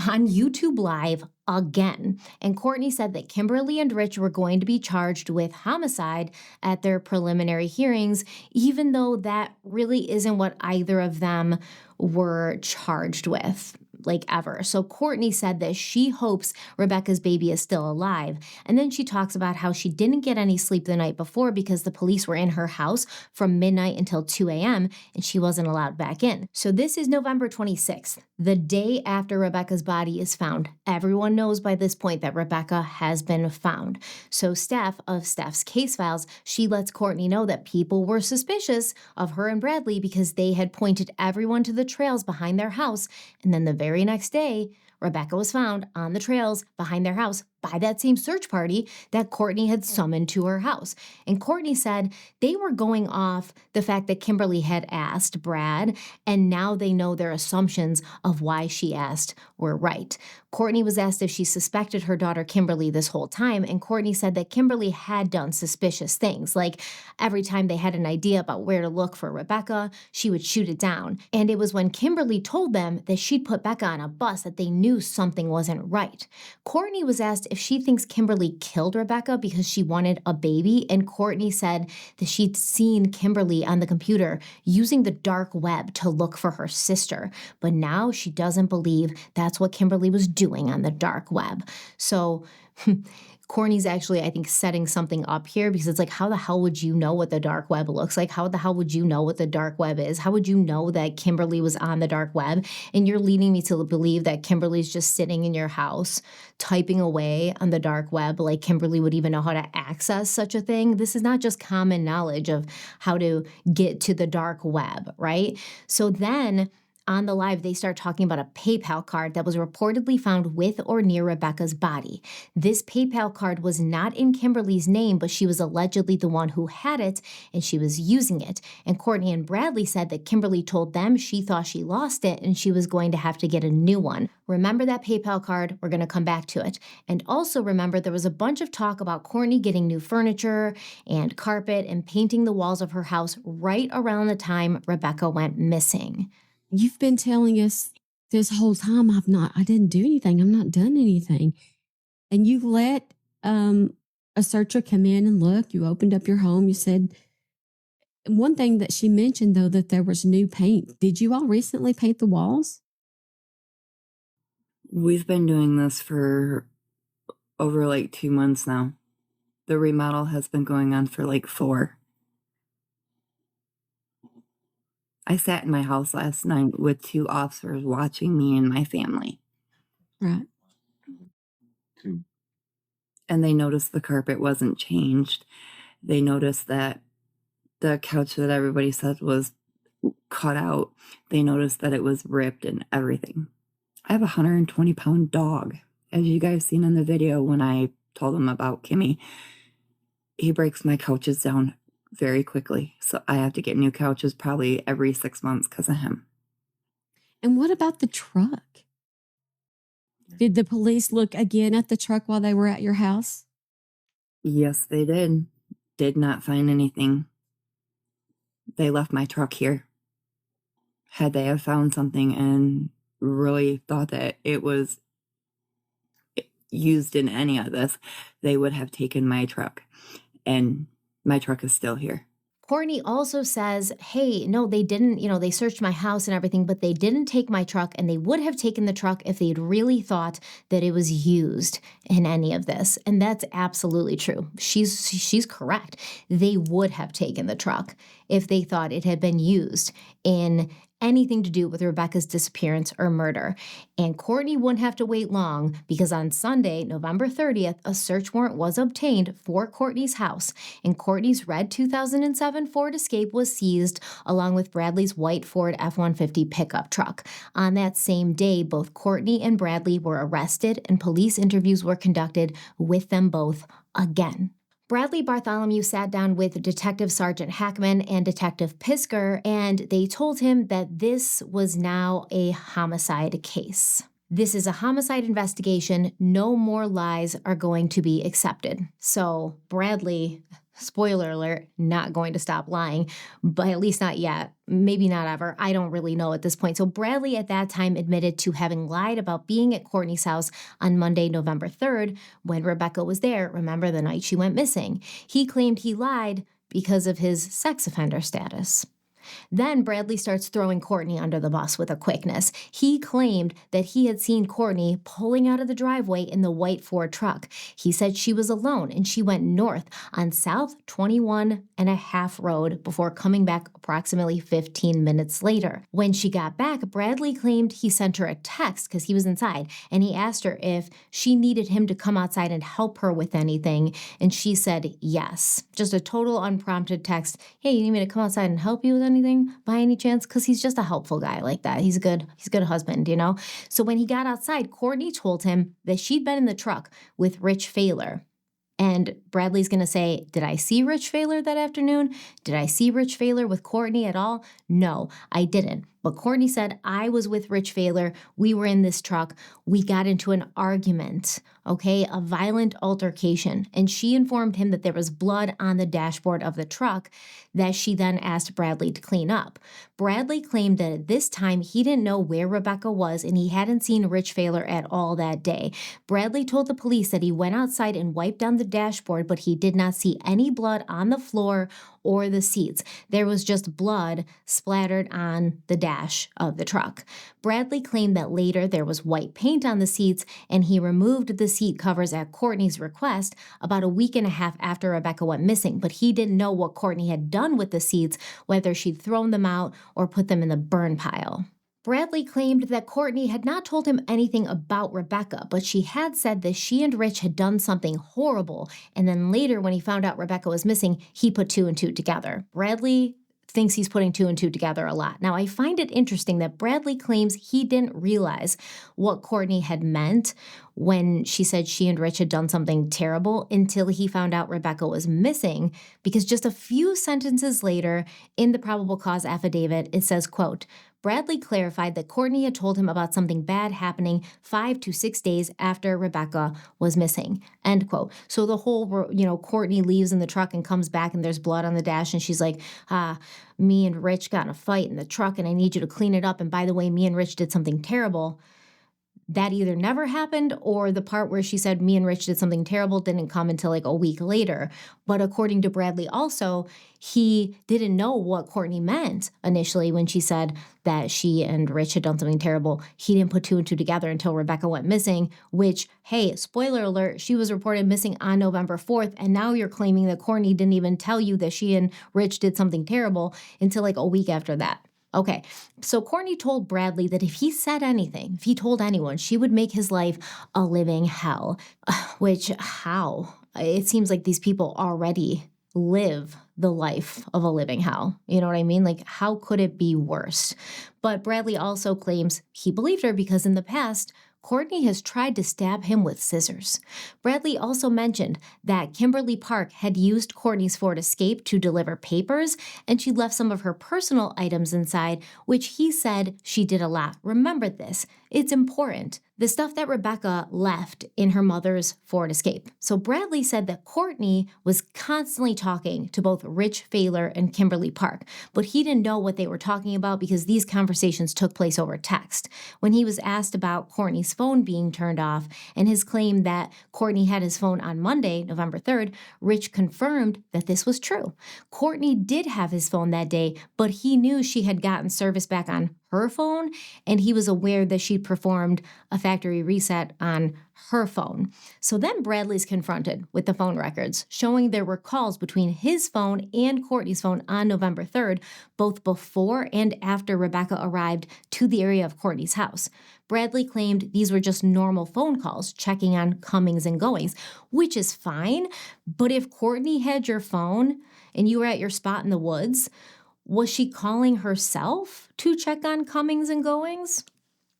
on YouTube Live again. And Courtney said that Kimberly and Rich were going to be charged with homicide at their preliminary hearings, even though that really isn't what either of them were charged with, like ever. So Courtney said that she hopes Rebecca's baby is still alive. And then she talks about how she didn't get any sleep the night before because the police were in her house from midnight until 2 a.m. and she wasn't allowed back in. So this is November 26th, the day after Rebecca's body is found. Everyone knows by this point that Rebecca has been found. So Steph of Steph's case files, she lets Courtney know that people were suspicious of her and Bradley because they had pointed everyone to the trails behind their house. And then the very next day, Rebecca was found on the trails behind their house by that same search party that Courtney had summoned to her house. And Courtney said they were going off the fact that Kimberly had asked Brad, and now they know their assumptions of why she asked were right. Courtney was asked if she suspected her daughter Kimberly this whole time, and Courtney said that Kimberly had done suspicious things, like every time they had an idea about where to look for Rebecca, she would shoot it down. And it was when Kimberly told them that she'd put Becca on a bus that they knew something wasn't right. Courtney was asked if she thinks Kimberly killed Rebecca because she wanted a baby, and Courtney said that she'd seen Kimberly on the computer using the dark web to look for her sister, but now she doesn't believe that's what Kimberly was doing on the dark web. So Courtney's actually, I think, setting something up here because it's like, how the hell would you know what the dark web looks like? How the hell would you know what the dark web is? How would you know that Kimberly was on the dark web? And you're leading me to believe that Kimberly's just sitting in your house typing away on the dark web like Kimberly would even know how to access such a thing. This is not just common knowledge of how to get to the dark web, right? So then on the live, they start talking about a PayPal card that was reportedly found with or near Rebecca's body. This PayPal card was not in Kimberly's name, but she was allegedly the one who had it, and she was using it. And Courtney and Bradley said that Kimberly told them she thought she lost it and she was going to have to get a new one. Remember that PayPal card? We're going to come back to it. And also remember, there was a bunch of talk about Courtney getting new furniture and carpet and painting the walls of her house right around the time Rebecca went missing. You've been telling us this whole time I didn't do anything. I'm not done anything. And you let a searcher come in and look. You opened up your home. You said one thing that she mentioned, though, that there was new paint. Did you all recently paint the walls? We've been doing this for over like 2 months now. The remodel has been going on for like 4. I sat in my house last night with 2 officers watching me and my family. Right. And they noticed the carpet wasn't changed. They noticed that the couch that everybody said was cut out, they noticed that it was ripped and everything. I have a 120-pound dog. As you guys seen in the video when I told them about Kimmy, he breaks my couches down very quickly. So I have to get new couches probably every 6 months because of him. And what about the truck? Did the police look again at the truck while they were at your house? Yes, they did. Did not find anything. They left my truck here. Had they have found something and really thought that it was used in any of this, they would have taken my truck. And my truck is still here. Courtney also says, hey, no, they didn't, they searched my house and everything, but they didn't take my truck, and they would have taken the truck if they'd really thought that it was used in any of this. And that's absolutely true. She's correct. They would have taken the truck if they thought it had been used in anything to do with Rebecca's disappearance or murder. And Courtney wouldn't have to wait long because on Sunday, November 30th, a search warrant was obtained for Courtney's house, and Courtney's red 2007 Ford Escape was seized along with Bradley's white Ford F-150 pickup truck. On that same day, both Courtney and Bradley were arrested, and police interviews were conducted with them both again. Bradley Bartholomew sat down with Detective Sergeant Hackman and Detective Pisker, and they told him that this was now a homicide case. This is a homicide investigation. No more lies are going to be accepted. So Bradley, spoiler alert, not going to stop lying, but at least not yet. Maybe not ever. I don't really know at this point. So Bradley at that time admitted to having lied about being at Courtney's house on Monday, November 3rd, when Rebecca was there. Remember the night she went missing. He claimed he lied because of his sex offender status. Then Bradley starts throwing Courtney under the bus with a quickness. He claimed that he had seen Courtney pulling out of the driveway in the white Ford truck. He said she was alone and she went north on South 21.5 Road before coming back approximately 15 minutes later. When she got back, Bradley claimed he sent her a text because he was inside, and he asked her if she needed him to come outside and help her with anything, and she said yes. Just a total unprompted text. Hey, you need me to come outside and help you with anything? anything by any chance? Because he's just a helpful guy like that. He's a good husband, you know? So when he got outside, Courtney told him that she'd been in the truck with Rich Failer. And Bradley's going to say, did I see Rich Failer that afternoon? Did I see Rich Failer with Courtney at all? No, I didn't. But Courtney said, I was with Rich Failer. We were in this truck. We got into an argument, okay, a violent altercation. And she informed him that there was blood on the dashboard of the truck that she then asked Bradley to clean up. Bradley claimed that at this time he didn't know where Rebecca was and he hadn't seen Rich Failer at all that day. Bradley told the police that he went outside and wiped down the dashboard, but he did not see any blood on the floor or the seats. There was just blood splattered on the dash of the truck. Bradley claimed that later there was white paint on the seats and he removed the seat covers at Courtney's request about a week and a half after Rebecca went missing, but he didn't know what Courtney had done with the seats, whether she'd thrown them out or put them in the burn pile. Bradley claimed that Courtney had not told him anything about Rebecca, but she had said that she and Rich had done something horrible, and then later when he found out Rebecca was missing, he put two and two together. Bradley thinks he's putting two and two together a lot. Now, I find it interesting that Bradley claims he didn't realize what Courtney had meant when she said she and Rich had done something terrible until he found out Rebecca was missing, because just a few sentences later in the probable cause affidavit, it says, quote, Bradley clarified that Courtney had told him about something bad happening 5 to 6 days after Rebecca was missing, end quote. So the whole, Courtney leaves in the truck and comes back and there's blood on the dash and she's like, me and Rich got in a fight in the truck and I need you to clean it up. And by the way, me and Rich did something terrible. That either never happened or the part where she said me and Rich did something terrible didn't come until like a week later. But according to Bradley also, he didn't know what Courtney meant initially when she said that she and Rich had done something terrible. He didn't put two and two together until Rebecca went missing, which, hey, spoiler alert, she was reported missing on November 4th. And now you're claiming that Courtney didn't even tell you that she and Rich did something terrible until like a week after that. Okay, so Courtney told Bradley that if he said anything, if he told anyone, she would make his life a living hell. Which, how? It seems like these people already live the life of a living hell. You know what I mean? Like, how could it be worse? But Bradley also claims he believed her because in the past, Courtney has tried to stab him with scissors. Bradley also mentioned that Kimberly Park had used Courtney's Ford Escape to deliver papers, and she left some of her personal items inside, which he said she did a lot. Remember this. It's important. The stuff that Rebecca left in her mother's Ford Escape. So Bradley said that Courtney was constantly talking to both Rich Failer and Kimberly Park, but he didn't know what they were talking about because these conversations took place over text. When he was asked about Courtney's phone being turned off and his claim that Courtney had his phone on Monday, November 3rd, Rich confirmed that this was true. Courtney did have his phone that day, but he knew she had gotten service back on her phone, and he was aware that she'd performed a factory reset on her phone. So then Bradley's confronted with the phone records, showing there were calls between his phone and Courtney's phone on November 3rd, both before and after Rebecca arrived to the area of Courtney's house. Bradley claimed these were just normal phone calls, checking on comings and goings, which is fine. But if Courtney had your phone and you were at your spot in the woods, was she calling herself to check on comings and goings?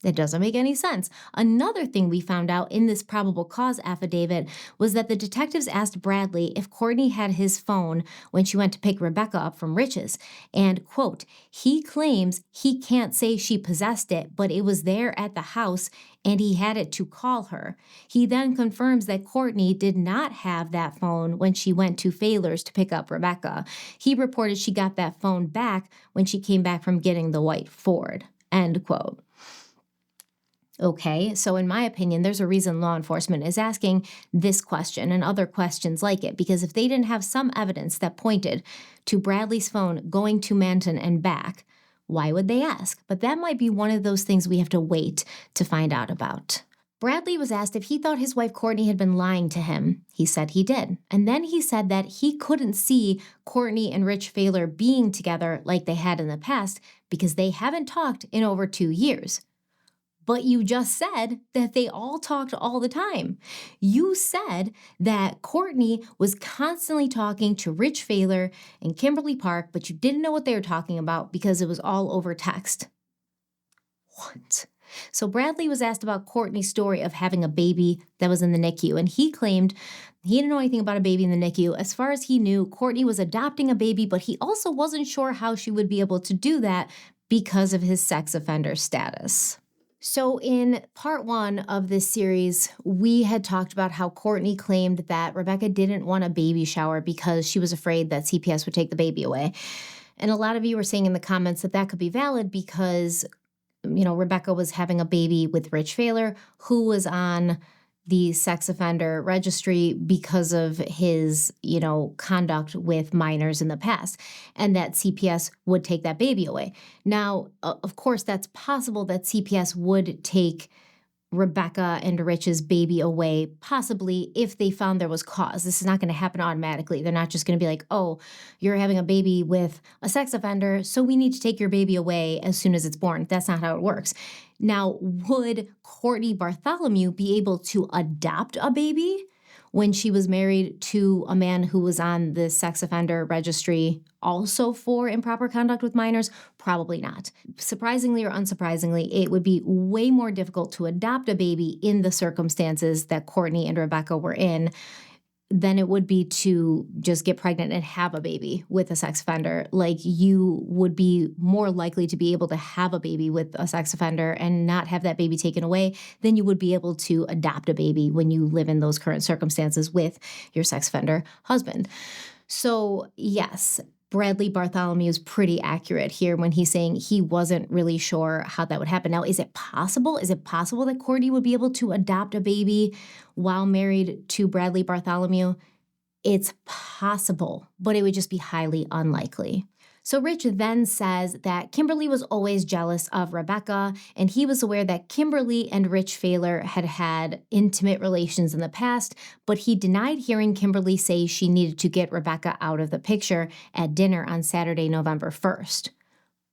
That doesn't make any sense. Another thing we found out in this probable cause affidavit was that the detectives asked Bradley if Courtney had his phone when she went to pick Rebecca up from Rich's. And, quote, he claims he can't say she possessed it, but it was there at the house and he had it to call her. He then confirms that Courtney did not have that phone when she went to Failer's to pick up Rebecca. He reported she got that phone back when she came back from getting the white Ford, end quote. Okay, so in my opinion, there's a reason law enforcement is asking this question and other questions like it, because if they didn't have some evidence that pointed to Bradley's phone going to Manton and back, why would they ask? But that might be one of those things we have to wait to find out about. Bradley was asked if he thought his wife Courtney had been lying to him. He said he did. And then he said that he couldn't see Courtney and Rich Failer being together like they had in the past because they haven't talked in over 2 years. But you just said that they all talked all the time. You said that Courtney was constantly talking to Rich Failer and Kimberly Park, but you didn't know what they were talking about because it was all over text. What? So Bradley was asked about Courtney's story of having a baby that was in the NICU, and he claimed he didn't know anything about a baby in the NICU. As far as he knew, Courtney was adopting a baby, but he also wasn't sure how she would be able to do that because of his sex offender status. So in part 1 of this series, we had talked about how Courtney claimed that Rebecca didn't want a baby shower because she was afraid that CPS would take the baby away. And a lot of you were saying in the comments that that could be valid because, Rebecca was having a baby with Rich Failer, who was on the sex offender registry because of his, conduct with minors in the past, and that CPS would take that baby away. Now, of course, that's possible that CPS would take Rebecca and Rich's baby away, possibly if they found there was cause. This is not going to happen automatically. They're not just going to be like, oh, you're having a baby with a sex offender, so we need to take your baby away as soon as it's born. That's not how it works. Now, would Courtney Bartholomew be able to adopt a baby when she was married to a man who was on the sex offender registry also for improper conduct with minors? Probably not. Surprisingly or unsurprisingly, it would be way more difficult to adopt a baby in the circumstances that Courtney and Rebecca were in than it would be to just get pregnant and have a baby with a sex offender. Like, you would be more likely to be able to have a baby with a sex offender and not have that baby taken away than you would be able to adopt a baby when you live in those current circumstances with your sex offender husband. So yes, Bradley Bartholomew is pretty accurate here when he's saying he wasn't really sure how that would happen. Now, is it possible? Is it possible that Courtney would be able to adopt a baby while married to Bradley Bartholomew? It's possible, but it would just be highly unlikely. So Rich then says that Kimberly was always jealous of Rebecca, and he was aware that Kimberly and Rich Failer had had intimate relations in the past, but he denied hearing Kimberly say she needed to get Rebecca out of the picture at dinner on Saturday, November 1st.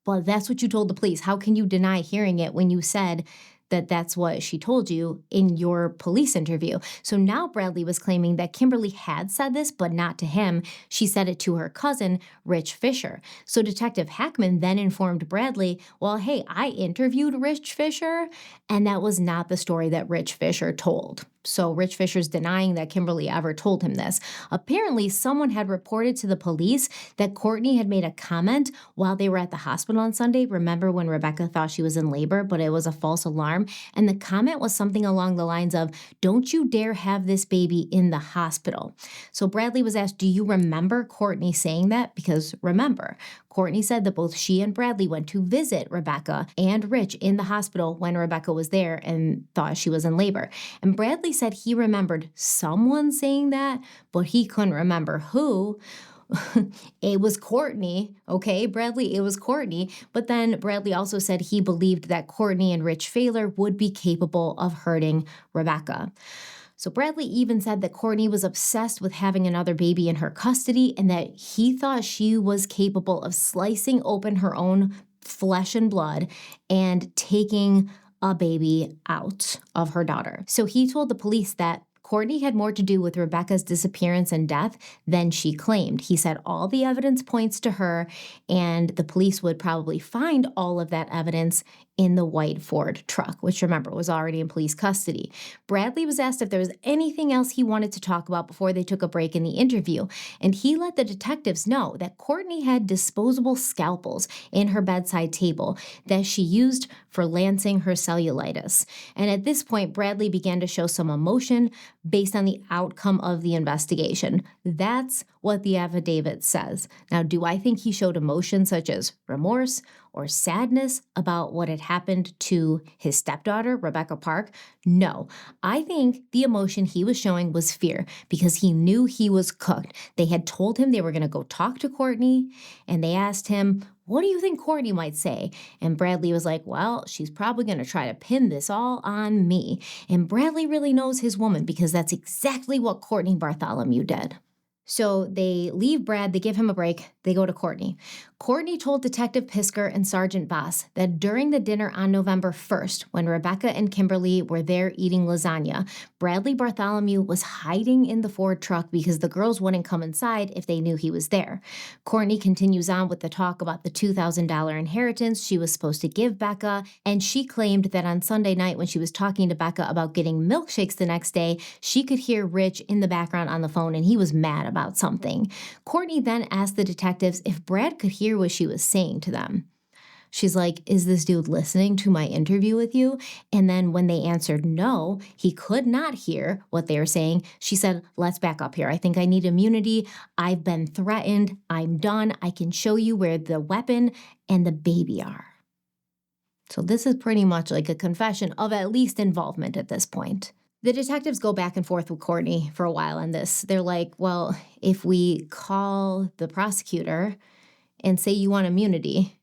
But that's what you told the police. How can you deny hearing it when you said that that's what she told you in your police interview? So now Bradley was claiming that Kimberly had said this, but not to him. She said it to her cousin, Rich Fisher. So Detective Hackman then informed Bradley, well, hey, I interviewed Rich Fisher, and that was not the story that Rich Fisher told. So Rich Fisher's denying that Kimberly ever told him this. Apparently, someone had reported to the police that Courtney had made a comment while they were at the hospital on Sunday. Remember when Rebecca thought she was in labor, but it was a false alarm? And the comment was something along the lines of, don't you dare have this baby in the hospital. So Bradley was asked, do you remember Courtney saying that? Because remember, Courtney said that both she and Bradley went to visit Rebecca and Rich in the hospital when Rebecca was there and thought she was in labor. And Bradley said he remembered someone saying that, but he couldn't remember who. It was Courtney, okay, Bradley, it was Courtney. But then Bradley also said he believed that Courtney and Rich Failer would be capable of hurting Rebecca. So Bradley even said that Courtney was obsessed with having another baby in her custody and that he thought she was capable of slicing open her own flesh and blood and taking a baby out of her daughter. So he told the police that Courtney had more to do with Rebecca's disappearance and death than she claimed. He said all the evidence points to her, and the police would probably find all of that evidence in the white Ford truck, which, remember, was already in police custody. Bradley was asked if there was anything else he wanted to talk about before they took a break in the interview, and he let the detectives know that Courtney had disposable scalpels in her bedside table that she used for lancing her cellulitis. And at this point, Bradley began to show some emotion based on the outcome of the investigation. That's what the affidavit says. Now, do I think he showed emotion such as remorse or sadness about what had happened to his stepdaughter, Rebecca Park? No. I think the emotion he was showing was fear because he knew he was cooked. They had told him they were going to go talk to Courtney, and they asked him, what do you think Courtney might say? And Bradley was like, well, she's probably going to try to pin this all on me. And Bradley really knows his woman because that's exactly what Courtney Bartholomew did. So they leave Brad, they give him a break, they go to Courtney. Courtney told Detective Pisker and Sergeant Boss that during the dinner on November 1st, when Rebecca and Kimberly were there eating lasagna, Bradley Bartholomew was hiding in the Ford truck because the girls wouldn't come inside if they knew he was there. Courtney continues on with the talk about the $2,000 inheritance she was supposed to give Becca, and she claimed that on Sunday night when she was talking to Becca about getting milkshakes the next day, she could hear Rich in the background on the phone and he was mad about something. Courtney then asked the detectives if Brad could hear what she was saying to them. She's like, is this dude listening to my interview with you? And then when they answered no, he could not hear what they were saying, she said, let's back up here. I think I need immunity. I've been threatened. I'm done. I can show you where the weapon and the baby are. So this is pretty much like a confession of at least involvement at this point. The detectives go back and forth with Courtney for a while on this. They're like, well, if we call the prosecutor and say you want immunity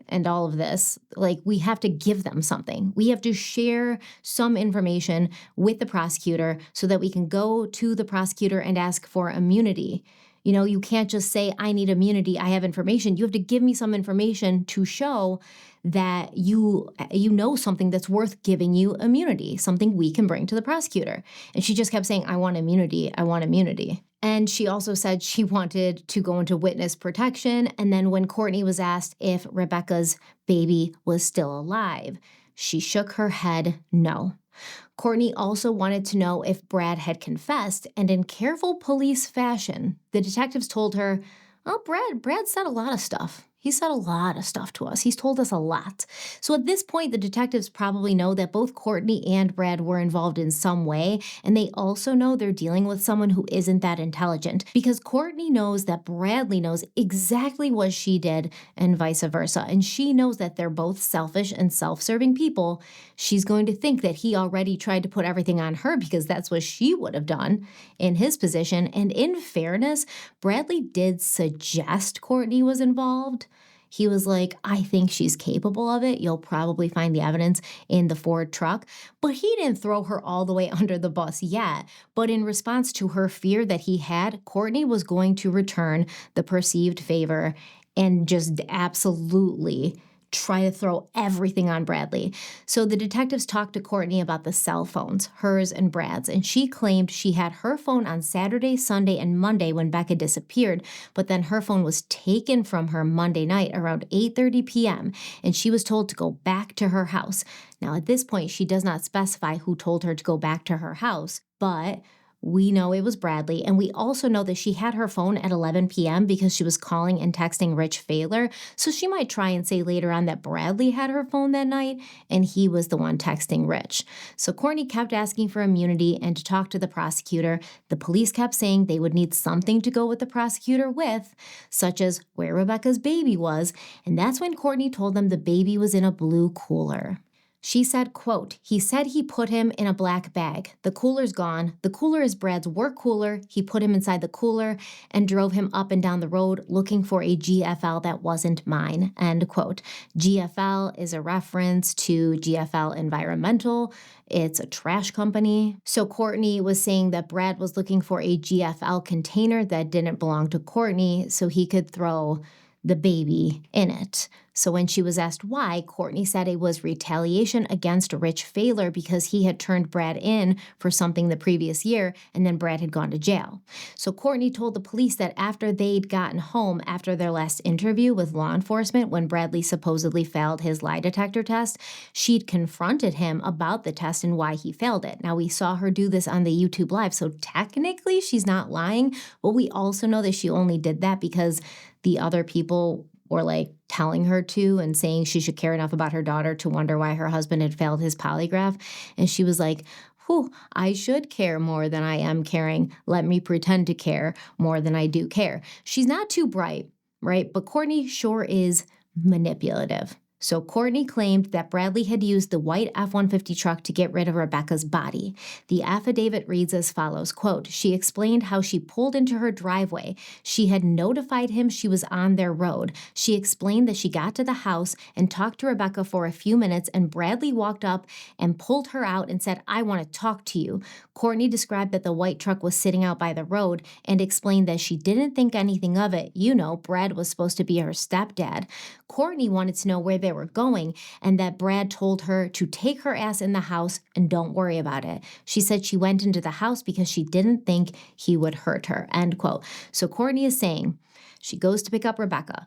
and all of this, like, we have to give them something. We have to share some information with the prosecutor so that we can go to the prosecutor and ask for immunity. You know, you can't just say, I need immunity, I have information. You have to give me some information to show that you know something that's worth giving you immunity, something we can bring to the prosecutor. And she just kept saying, I want immunity, I want immunity. And she also said she wanted to go into witness protection. And then when Courtney was asked if Rebecca's baby was still alive, she shook her head no. Courtney also wanted to know if Brad had confessed, and in careful police fashion, the detectives told her, oh, Brad said a lot of stuff. He said a lot of stuff to us. He's told us a lot. So at this point, the detectives probably know that both Courtney and Brad were involved in some way, and they also know they're dealing with someone who isn't that intelligent, because Courtney knows that Bradley knows exactly what she did and vice versa, and she knows that they're both selfish and self-serving people. She's going to think that he already tried to put everything on her because that's what she would have done in his position, and in fairness, Bradley did suggest Courtney was involved. He was like, I think she's capable of it. You'll probably find the evidence in the Ford truck. But he didn't throw her all the way under the bus yet. But in response to her fear that he had, Courtney was going to return the perceived favor and just absolutely try to throw everything on Bradley. So the detectives talked to Courtney about the cell phones, hers and Brad's, and she claimed she had her phone on Saturday, Sunday, and Monday when Becca disappeared, but then her phone was taken from her Monday night around 8:30 p.m., and she was told to go back to her house. Now, at this point, she does not specify who told her to go back to her house, but we know it was Bradley, and we also know that she had her phone at 11 p.m. because she was calling and texting Rich Failer, so she might try and say later on that Bradley had her phone that night, and he was the one texting Rich. So Courtney kept asking for immunity and to talk to the prosecutor. The police kept saying they would need something to go with the prosecutor with, such as where Rebecca's baby was, and that's when Courtney told them the baby was in a blue cooler. She said, quote, he said he put him in a black bag. The cooler's gone. The cooler is Brad's work cooler. He put him inside the cooler and drove him up and down the road looking for a GFL that wasn't mine, end quote. GFL is a reference to GFL Environmental. It's a trash company. So Courtney was saying that Brad was looking for a GFL container that didn't belong to Courtney so he could throw the baby in it. So when she was asked why, Courtney said it was retaliation against Rich Failer because he had turned Brad in for something the previous year and then Brad had gone to jail. So Courtney told the police that after they'd gotten home after their last interview with law enforcement when Bradley supposedly failed his lie detector test, she'd confronted him about the test and why he failed it. Now we saw her do this on the YouTube live, so technically she's not lying, but we also know that she only did that because the other people were like telling her to and saying she should care enough about her daughter to wonder why her husband had failed his polygraph. And she was like, whew, I should care more than I am caring. Let me pretend to care more than I do care. She's not too bright, right? But Courtney sure is manipulative. So Courtney claimed that Bradley had used the white F-150 truck to get rid of Rebecca's body. The affidavit reads as follows, quote, she explained how she pulled into her driveway. She had notified him she was on their road. She explained that she got to the house and talked to Rebecca for a few minutes, and Bradley walked up and pulled her out and said, I want to talk to you. Courtney described that the white truck was sitting out by the road and explained that she didn't think anything of it. You know, Brad was supposed to be her stepdad. Courtney wanted to know where they were going and that Brad told her to take her ass in the house and don't worry about it. She said she went into the house because she didn't think he would hurt her, end quote. So Courtney is saying she goes to pick up Rebecca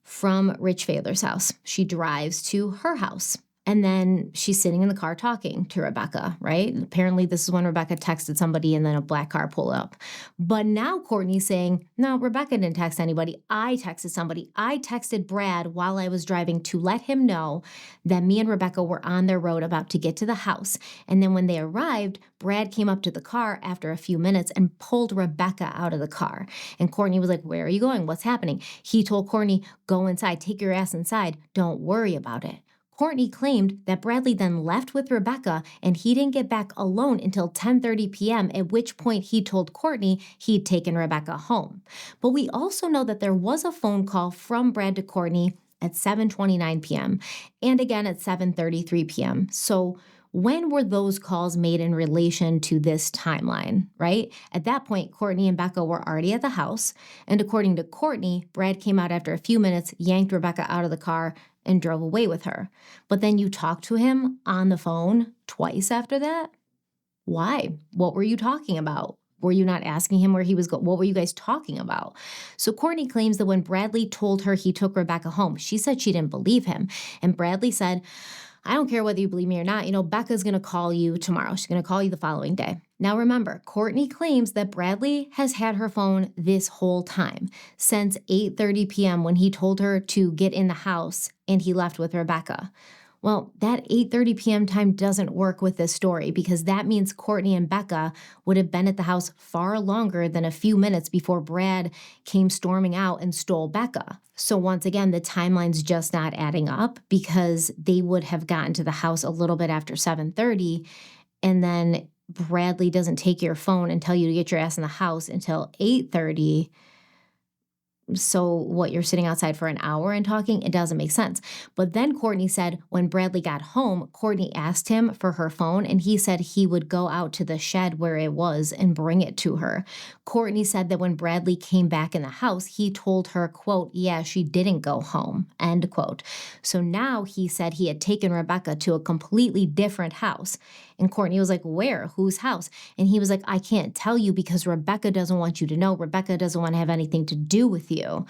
from Rich Failer's house. She drives to her house. And then she's sitting in the car talking to Rebecca, right? Apparently this is when Rebecca texted somebody and then a black car pulled up. But now Courtney's saying, no, Rebecca didn't text anybody. I texted somebody. I texted Brad while I was driving to let him know that me and Rebecca were on their road about to get to the house. And then when they arrived, Brad came up to the car after a few minutes and pulled Rebecca out of the car. And Courtney was like, where are you going? What's happening? He told Courtney, go inside, take your ass inside. Don't worry about it. Courtney claimed that Bradley then left with Rebecca and he didn't get back alone until 10:30 p.m., at which point he told Courtney he'd taken Rebecca home. But we also know that there was a phone call from Brad to Courtney at 7:29 p.m. and again at 7:33 p.m. So when were those calls made in relation to this timeline, right? At that point, Courtney and Becca were already at the house. And according to Courtney, Brad came out after a few minutes, yanked Rebecca out of the car, and drove away with her. But then you talked to him on the phone twice after that? Why? What were you talking about? Were you not asking him where he was going? What were you guys talking about? So Courtney claims that when Bradley told her he took Rebecca home, she said she didn't believe him. And Bradley said, I don't care whether you believe me or not. You know, Becca's going to call you tomorrow. She's going to call you the following day. Now remember, Courtney claims that Bradley has had her phone this whole time, since 8:30 p.m. when he told her to get in the house and he left with Rebecca. Well, that 8:30 p.m. time doesn't work with this story because that means Courtney and Becca would have been at the house far longer than a few minutes before Brad came storming out and stole Becca. So once again, the timeline's just not adding up because they would have gotten to the house a little bit after 7:30, and then Bradley doesn't take your phone and tell you to get your ass in the house until 8:30. So what, you're sitting outside for an hour and talking? It doesn't make sense. But then Courtney said when Bradley got home, Courtney asked him for her phone and he said he would go out to the shed where it was and bring it to her. Courtney said that when Bradley came back in the house, he told her, quote, yeah, she didn't go home, end quote. So now he said he had taken Rebecca to a completely different house. And Courtney was like, where? Whose house? And he was like, I can't tell you because Rebecca doesn't want you to know. Rebecca doesn't want to have anything to do with you.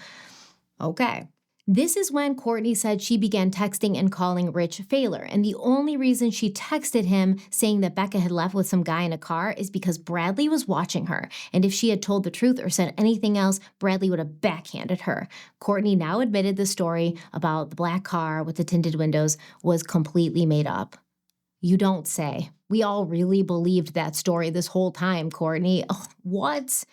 Okay. This is when Courtney said she began texting and calling Rich Failer. And the only reason she texted him saying that Becca had left with some guy in a car is because Bradley was watching her. And if she had told the truth or said anything else, Bradley would have backhanded her. Courtney now admitted the story about the black car with the tinted windows was completely made up. You don't say. We all really believed that story this whole time, Courtney. Oh, what?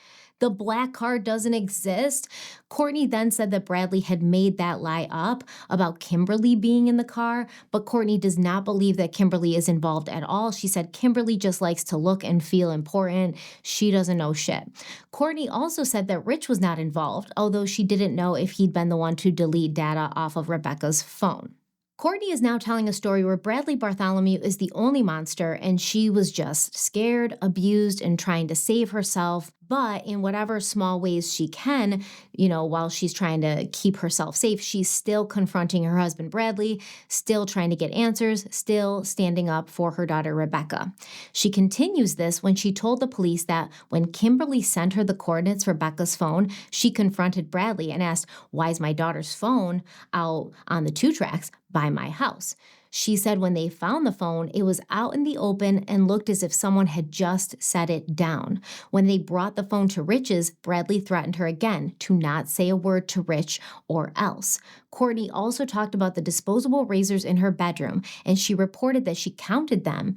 The black car doesn't exist? Courtney then said that Bradley had made that lie up about Kimberly being in the car, but Courtney does not believe that Kimberly is involved at all. She said Kimberly just likes to look and feel important. She doesn't know shit. Courtney also said that Rich was not involved, although she didn't know if he'd been the one to delete data off of Rebecca's phone. Courtney is now telling a story where Bradley Bartholomew is the only monster and she was just scared, abused, and trying to save herself. But in whatever small ways she can, while she's trying to keep herself safe, she's still confronting her husband, Bradley, still trying to get answers, still standing up for her daughter, Rebecca. She continues this when she told the police that when Kimberly sent her the coordinates for Becca's phone, she confronted Bradley and asked, why is my daughter's phone out on the 2 tracks by my house? She said when they found the phone, it was out in the open and looked as if someone had just set it down. When they brought the phone to Rich's, Bradley threatened her again to not say a word to Rich or else. Courtney also talked about the disposable razors in her bedroom, and she reported that she counted them.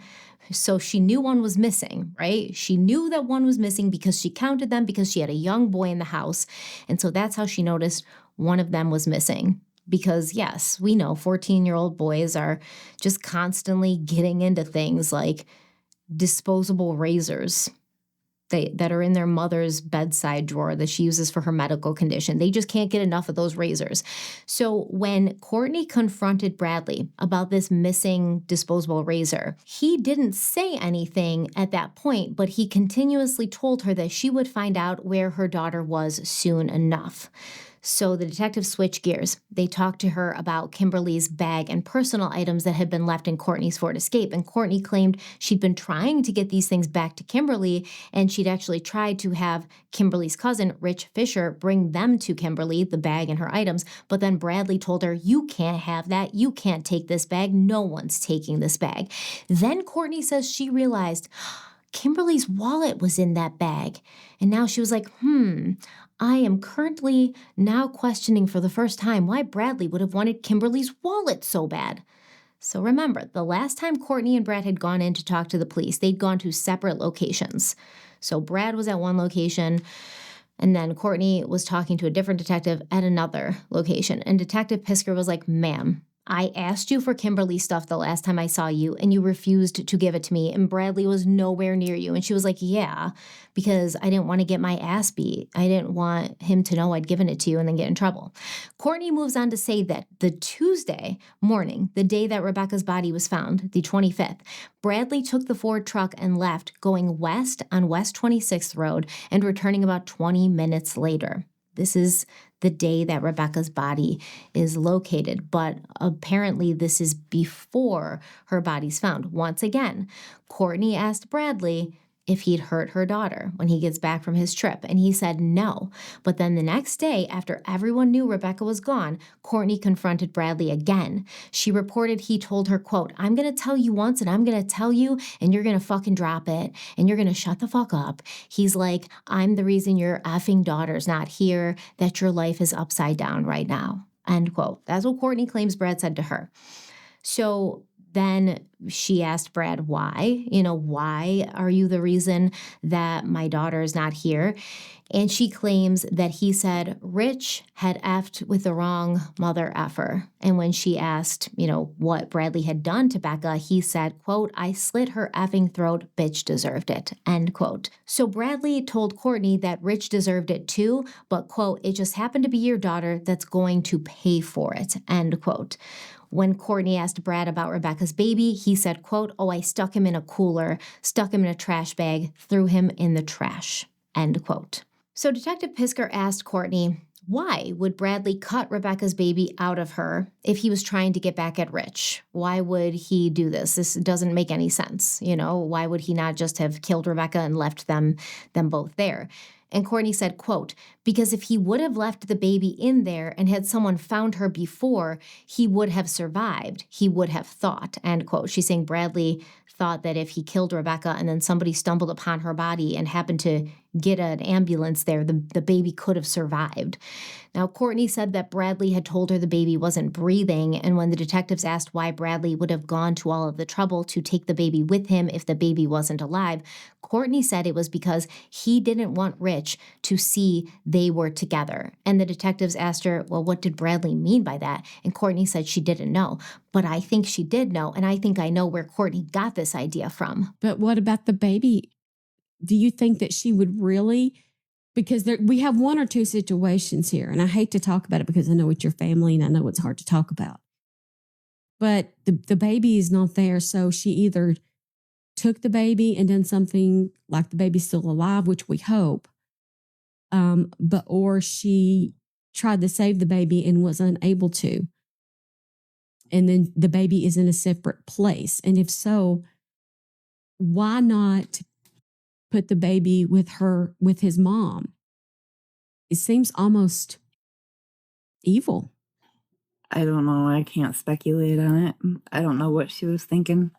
So she knew one was missing, right? She knew that one was missing because she counted them because she had a young boy in the house. And so that's how she noticed one of them was missing. Because yes, we know 14-year-old boys are just constantly getting into things like disposable razors that are in their mother's bedside drawer that she uses for her medical condition. They just can't get enough of those razors. So when Courtney confronted Bradley about this missing disposable razor, he didn't say anything at that point, but he continuously told her that she would find out where her daughter was soon enough. So the detectives switched gears. They talked to her about Kimberly's bag and personal items that had been left in Courtney's Ford Escape. And Courtney claimed she'd been trying to get these things back to Kimberly, and she'd actually tried to have Kimberly's cousin, Rich Fisher, bring them to Kimberly, the bag and her items. But then Bradley told her, "You can't have that. You can't take this bag. No one's taking this bag." Then Courtney says she realized Kimberly's wallet was in that bag. And now she was like, I am currently now questioning for the first time why Bradley would have wanted Kimberly's wallet so bad. So remember, the last time Courtney and Brad had gone in to talk to the police, they'd gone to separate locations. So Brad was at one location, and then Courtney was talking to a different detective at another location. And Detective Pisker was like, "Ma'am, I asked you for Kimberly's stuff the last time I saw you, and you refused to give it to me, and Bradley was nowhere near you." And she was like, "Yeah, because I didn't want to get my ass beat. I didn't want him to know I'd given it to you and then get in trouble." Courtney moves on to say that the Tuesday morning, the day that Rebecca's body was found, the 25th, Bradley took the Ford truck and left, going west on West 26th Road and returning about 20 minutes later. This is the day that Rebecca's body is located, but apparently this is before her body's found. Once again, Courtney asked Bradley if he'd hurt her daughter when he gets back from his trip, and he said no. But then the next day, after everyone knew Rebecca was gone, Courtney confronted Bradley again. She reported he told her, quote, "I'm going to tell you once and I'm going to tell you and you're going to fucking drop it and you're going to shut the fuck up." He's like, "I'm the reason your effing daughter's not here, that your life is upside down right now." End quote. That's what Courtney claims Brad said to her. So then she asked Brad, why? Why are you the reason that my daughter is not here? And she claims that he said Rich had effed with the wrong mother effer. And when she asked, what Bradley had done to Becca, he said, quote, "I slit her effing throat, bitch deserved it," end quote. So Bradley told Courtney that Rich deserved it too, but, quote, "It just happened to be your daughter that's going to pay for it," end quote. When Courtney asked Brad about Rebecca's baby, he said, quote, "Oh, I stuck him in a cooler, stuck him in a trash bag, threw him in the trash," end quote. So Detective Pisker asked Courtney, why would Bradley cut Rebecca's baby out of her if he was trying to get back at Rich? Why would he do this? This doesn't make any sense. Why would he not just have killed Rebecca and left them both there? And Courtney said, quote, "Because if he would have left the baby in there and had someone found her before, he would have survived. He would have thought," end quote. She's saying Bradley thought that if he killed Rebecca and then somebody stumbled upon her body and happened to get an ambulance there, the baby could have survived. Now, Courtney said that Bradley had told her the baby wasn't breathing, and when the detectives asked why Bradley would have gone to all of the trouble to take the baby with him if the baby wasn't alive, Courtney said it was because he didn't want Rich to see they were together. And the detectives asked her, well, what did Bradley mean by that? And Courtney said she didn't know. But I think she did know, and I think I know where Courtney got this idea from. But what about the baby? Do you think that she would really? Because we have one or two situations here, and I hate to talk about it because I know it's your family and I know it's hard to talk about. But the baby is not there, so she either took the baby and done something like the baby's still alive, which we hope, or she tried to save the baby and was unable to. And then the baby is in a separate place. And if so, why not put the baby with his mom? It seems almost evil. I don't know. I can't speculate on it. I don't know what she was thinking.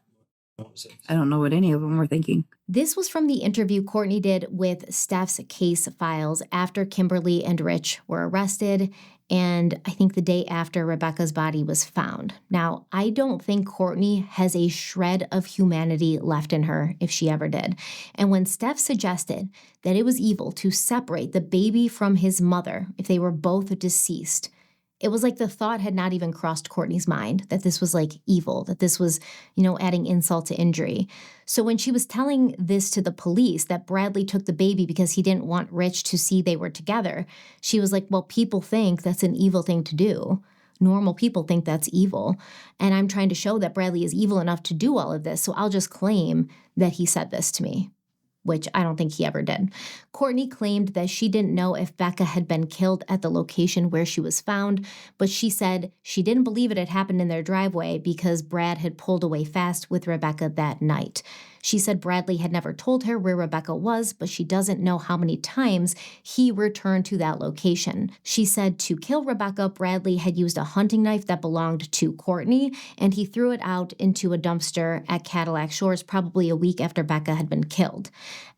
I don't know what any of them were thinking. This was from the interview Courtney did with Steph's case files after Kimberly and Rich were arrested, and I think the day after Rebecca's body was found. Now, I don't think Courtney has a shred of humanity left in her, if she ever did. And when Steph suggested that it was evil to separate the baby from his mother if they were both deceased, It was like the thought had not even crossed Courtney's mind that this was like evil, that this was, adding insult to injury. So when she was telling this to the police, that Bradley took the baby because he didn't want Rich to see they were together, she was like, well, people think that's an evil thing to do. Normal people think that's evil. And I'm trying to show that Bradley is evil enough to do all of this. So I'll just claim that he said this to me, which I don't think he ever did. Courtney claimed that she didn't know if Becca had been killed at the location where she was found, but she said she didn't believe it had happened in their driveway because Brad had pulled away fast with Rebecca that night. She said Bradley had never told her where Rebecca was, but she doesn't know how many times he returned to that location. She said to kill Rebecca, Bradley had used a hunting knife that belonged to Courtney, and he threw it out into a dumpster at Cadillac Shores probably a week after Becca had been killed.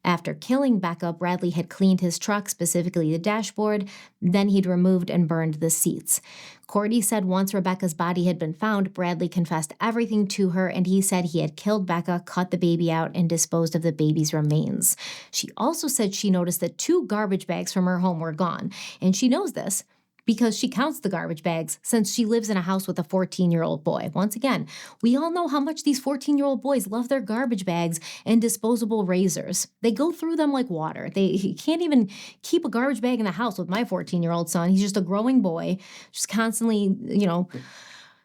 After killing Becca, Bradley had cleaned his truck, specifically the dashboard, then he'd removed and burned the seats. Courtney said once Rebecca's body had been found, Bradley confessed everything to her, and he said he had killed Becca, cut the baby out, and disposed of the baby's remains. She also said she noticed that 2 garbage bags from her home were gone, and she knows this because she counts the garbage bags since she lives in a house with a 14-year-old boy. Once again, we all know how much these 14-year-old boys love their garbage bags and disposable razors. They go through them like water. He can't even keep a garbage bag in the house with my 14-year-old son. He's just a growing boy, just constantly,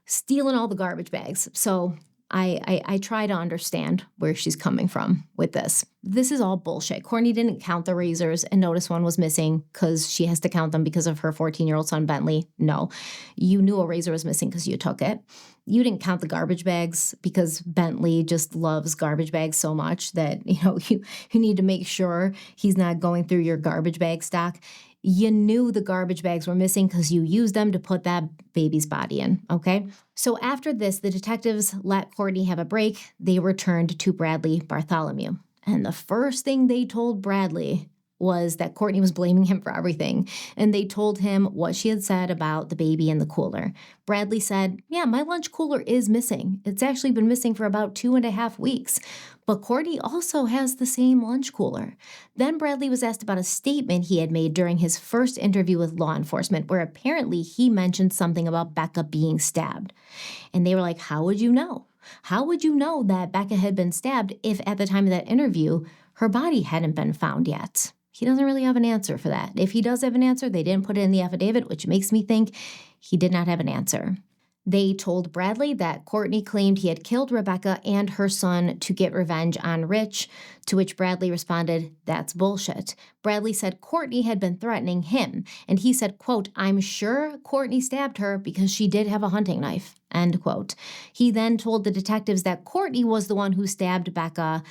stealing all the garbage bags. So I try to understand where she's coming from with this. This is all bullshit. Courtney didn't count the razors and notice one was missing because she has to count them because of her 14-year-old son, Bentley. No, you knew a razor was missing because you took it. You didn't count the garbage bags because Bentley just loves garbage bags so much that, you need to make sure he's not going through your garbage bag stock. You knew the garbage bags were missing because you used them to put that baby's body in, okay? So after this, the detectives let Courtney have a break. They returned to Bradley Bartholomew. And the first thing they told Bradley was that Courtney was blaming him for everything. And they told him what she had said about the baby in the cooler. Bradley said, yeah, my lunch cooler is missing. It's actually been missing for about 2.5 weeks. But Courtney also has the same lunch cooler. Then Bradley was asked about a statement he had made during his first interview with law enforcement, where apparently he mentioned something about Becca being stabbed. And they were like, how would you know? How would you know that Becca had been stabbed if at the time of that interview, her body hadn't been found yet? He doesn't really have an answer for that. If he does have an answer, they didn't put it in the affidavit, which makes me think he did not have an answer. They told Bradley that Courtney claimed he had killed Rebecca and her son to get revenge on Rich, to which Bradley responded, that's bullshit. Bradley said Courtney had been threatening him, and he said, quote, I'm sure Courtney stabbed her because she did have a hunting knife, end quote. He then told the detectives that Courtney was the one who stabbed Becca,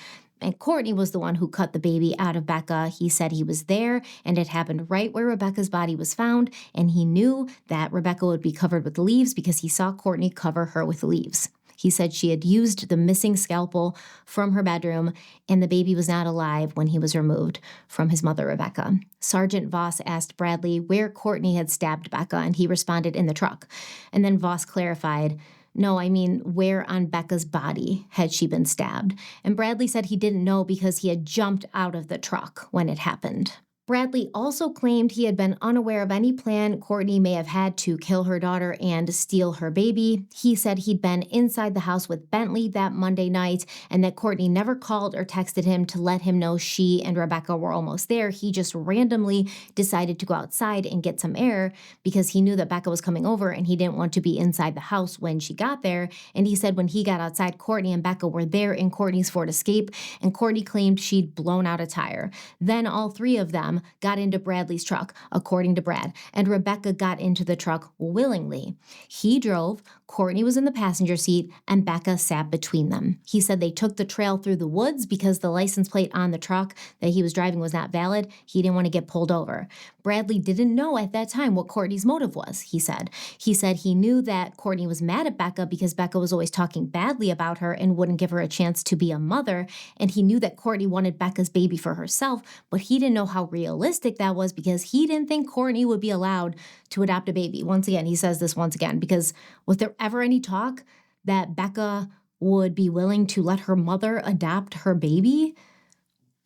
and Courtney was the one who cut the baby out of Becca. He said he was there, and it happened right where Rebecca's body was found, and he knew that Rebecca would be covered with leaves because he saw Courtney cover her with leaves. He said she had used the missing scalpel from her bedroom, and the baby was not alive when he was removed from his mother, Rebecca. Sergeant Voss asked Bradley where Courtney had stabbed Becca, and he responded, in the truck. And then Voss clarified, no, I mean, where on Becca's body had she been stabbed? And Bradley said he didn't know because he had jumped out of the truck when it happened. Bradley also claimed he had been unaware of any plan Courtney may have had to kill her daughter and steal her baby. He said he'd been inside the house with Bentley that Monday night and that Courtney never called or texted him to let him know she and Rebecca were almost there. He just randomly decided to go outside and get some air because he knew that Becca was coming over and he didn't want to be inside the house when she got there. And he said when he got outside, Courtney and Becca were there in Courtney's Ford Escape, and Courtney claimed she'd blown out a tire. Then all 3 of them got into Bradley's truck, according to Brad, and Rebecca got into the truck willingly. He drove, Courtney was in the passenger seat, and Becca sat between them. He said they took the trail through the woods because the license plate on the truck that he was driving was not valid. He didn't want to get pulled over. Bradley didn't know at that time what Courtney's motive was, he said. He said he knew that Courtney was mad at Becca because Becca was always talking badly about her and wouldn't give her a chance to be a mother, and he knew that Courtney wanted Becca's baby for herself, but he didn't know how realistic that was because he didn't think Courtney would be allowed to adopt a baby. Once again, he says this once again, because was there ever any talk that Becca would be willing to let her mother adopt her baby?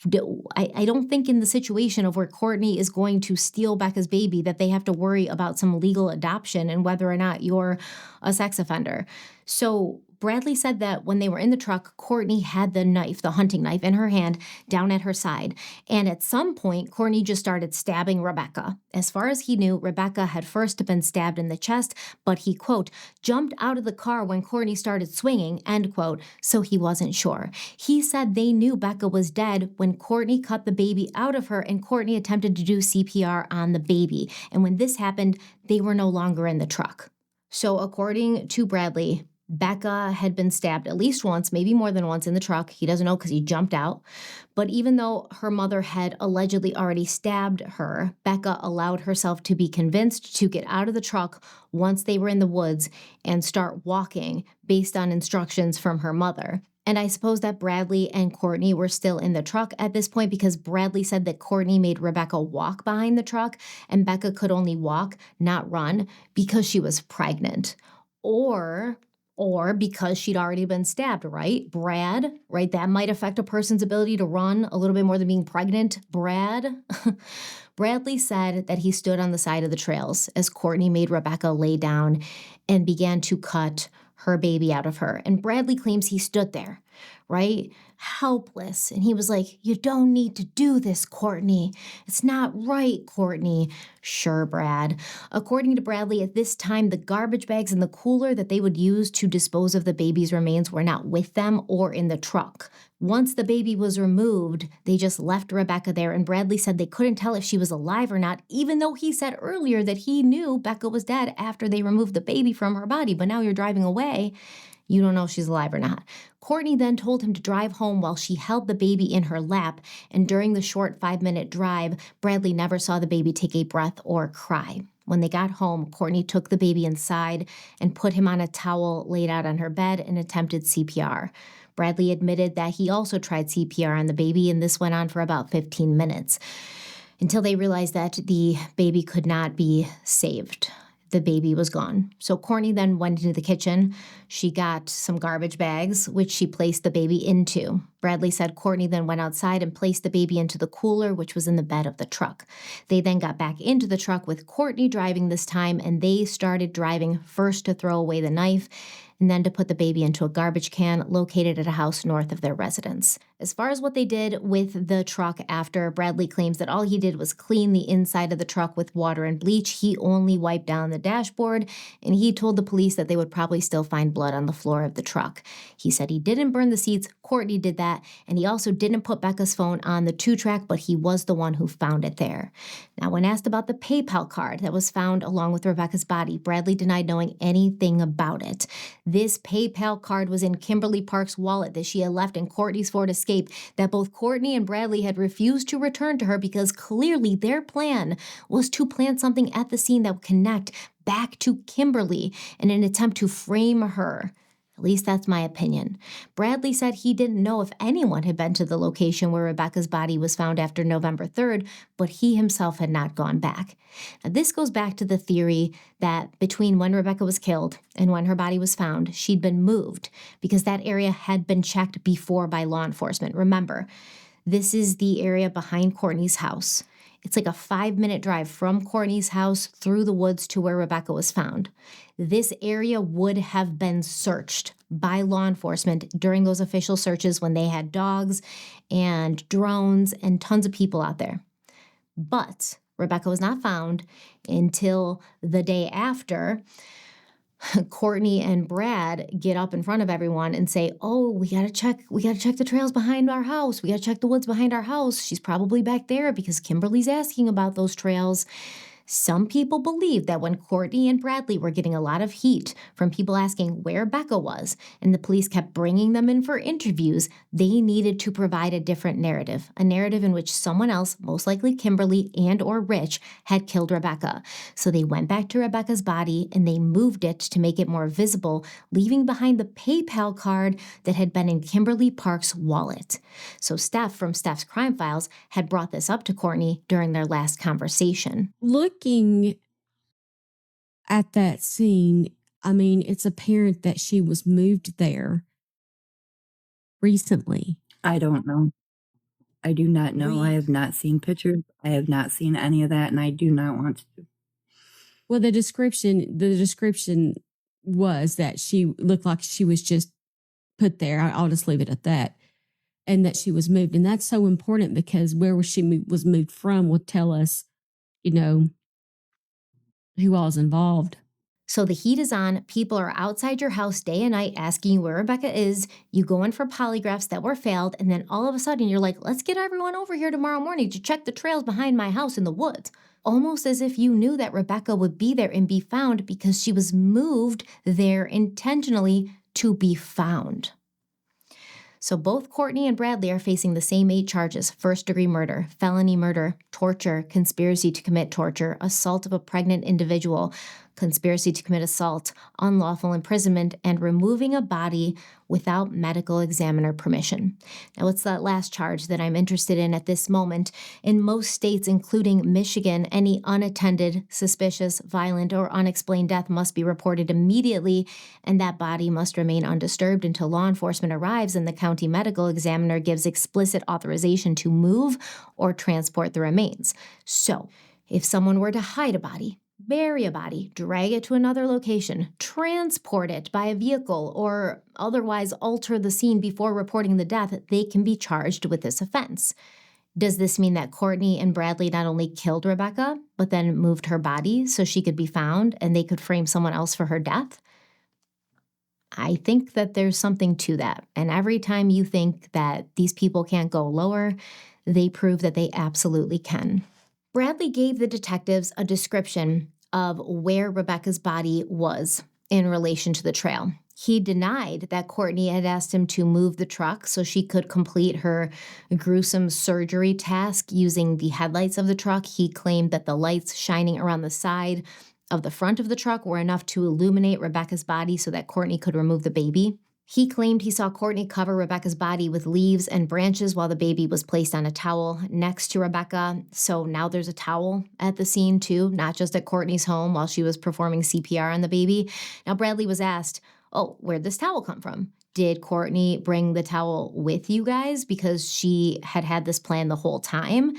I don't think in the situation of where Courtney is going to steal Becca's baby that they have to worry about some legal adoption and whether or not you're a sex offender. So Bradley said that when they were in the truck, Courtney had the knife, the hunting knife, in her hand down at her side. And at some point, Courtney just started stabbing Rebecca. As far as he knew, Rebecca had first been stabbed in the chest, but he, quote, jumped out of the car when Courtney started swinging, end quote, so he wasn't sure. He said they knew Becca was dead when Courtney cut the baby out of her and Courtney attempted to do CPR on the baby. And when this happened, they were no longer in the truck. So according to Bradley, Becca had been stabbed at least once, maybe more than once in the truck. He doesn't know because he jumped out. But even though her mother had allegedly already stabbed her, Becca allowed herself to be convinced to get out of the truck once they were in the woods and start walking based on instructions from her mother. And I suppose that Bradley and Courtney were still in the truck at this point because Bradley said that Courtney made Rebecca walk behind the truck and Becca could only walk, not run, because she was pregnant. Or because she'd already been stabbed, right? Brad, right? That might affect a person's ability to run a little bit more than being pregnant. Brad. Bradley said that he stood on the side of the trails as Courtney made Rebecca lay down and began to cut her baby out of her. And Bradley claims he stood there, right? Helpless. And he was like, you don't need to do this, Courtney. It's not right, Courtney. Sure, Brad. According to Bradley, at this time, the garbage bags in the cooler that they would use to dispose of the baby's remains were not with them or in the truck. Once the baby was removed, they just left Rebecca there, and Bradley said they couldn't tell if she was alive or not, even though he said earlier that he knew Becca was dead after they removed the baby from her body. But now you're driving away. You don't know if she's alive or not. Courtney then told him to drive home while she held the baby in her lap, and during the short 5-minute drive, Bradley never saw the baby take a breath or cry. When they got home, Courtney took the baby inside and put him on a towel laid out on her bed and attempted CPR. Bradley admitted that he also tried CPR on the baby, and this went on for about 15 minutes until they realized that the baby could not be saved. The baby was gone. So Courtney then went into the kitchen. She got some garbage bags, which she placed the baby into. Bradley said Courtney then went outside and placed the baby into the cooler, which was in the bed of the truck. They then got back into the truck with Courtney driving this time, and they started driving first to throw away the knife and then to put the baby into a garbage can located at a house north of their residence. As far as what they did with the truck after, Bradley claims that all he did was clean the inside of the truck with water and bleach. He only wiped down the dashboard, and he told the police that they would probably still find blood on the floor of the truck. He said he didn't burn the seats. Courtney did that, and he also didn't put Becca's phone on the 2-track, but he was the one who found it there. Now, when asked about the PayPal card that was found along with Rebecca's body, Bradley denied knowing anything about it. This PayPal card was in Kimberly Park's wallet that she had left in Courtney's Ford Escape that both Courtney and Bradley had refused to return to her because clearly their plan was to plant something at the scene that would connect back to Kimberly in an attempt to frame her. At least that's my opinion. Bradley said he didn't know if anyone had been to the location where Rebecca's body was found after November 3rd, but he himself had not gone back. Now, this goes back to the theory that between when Rebecca was killed and when her body was found, she'd been moved because that area had been checked before by law enforcement. Remember, this is the area behind Courtney's house. It's like a 5-minute drive from Courtney's house through the woods to where Rebecca was found. This area would have been searched by law enforcement during those official searches when they had dogs and drones and tons of people out there. But Rebecca was not found until the day after Courtney and Brad get up in front of everyone and say, oh, we gotta check the trails behind our house. We gotta check the woods behind our house. She's probably back there because Kimberly's asking about those trails. Some people believe that when Courtney and Bradley were getting a lot of heat from people asking where Becca was, and the police kept bringing them in for interviews, they needed to provide a different narrative, a narrative in which someone else, most likely Kimberly and or Rich, had killed Rebecca. So they went back to Rebecca's body and they moved it to make it more visible, leaving behind the PayPal card that had been in Kimberly Park's wallet. So Steph from Steph's Crime Files had brought this up to Courtney during their last conversation. Looking at that scene, I mean, it's apparent that she was moved there recently. I don't know. I do not know. I have not seen pictures. I have not seen any of that, and I do not want to. Well, the description was that she looked like she was just put there. I'll just leave it at that. And that she was moved. And that's so important because where was moved from will tell us, who all is involved. So the heat is on. People are outside your house day and night asking you where Rebecca is. You go in for polygraphs that were failed. And then all of a sudden you're like, let's get everyone over here tomorrow morning to check the trails behind my house in the woods. Almost as if you knew that Rebecca would be there and be found because she was moved there intentionally to be found. So both Courtney and Bradley are facing the same 8 charges: first-degree murder, felony murder, torture, conspiracy to commit torture, assault of a pregnant individual, conspiracy to commit assault, unlawful imprisonment, and removing a body without medical examiner permission. Now, it's that last charge that I'm interested in at this moment. In most states, including Michigan, any unattended, suspicious, violent, or unexplained death must be reported immediately, and that body must remain undisturbed until law enforcement arrives and the county medical examiner gives explicit authorization to move or transport the remains. So, if someone were to hide a body, bury a body, drag it to another location, transport it by a vehicle, or otherwise alter the scene before reporting the death, they can be charged with this offense. Does this mean that Courtney and Bradley not only killed Rebecca, but then moved her body so she could be found and they could frame someone else for her death? I think that there's something to that. And every time you think that these people can't go lower, they prove that they absolutely can. Bradley gave the detectives a description of where Rebecca's body was in relation to the trail. He denied that Courtney had asked him to move the truck so she could complete her gruesome surgery task using the headlights of the truck. He claimed that the lights shining around the side of the front of the truck were enough to illuminate Rebecca's body so that Courtney could remove the baby. He claimed he saw Courtney cover Rebecca's body with leaves and branches while the baby was placed on a towel next to Rebecca. So now there's a towel at the scene too, not just at Courtney's home while she was performing CPR on the baby. Now Bradley was asked, where'd this towel come from? Did Courtney bring the towel with you guys because she had this plan the whole time?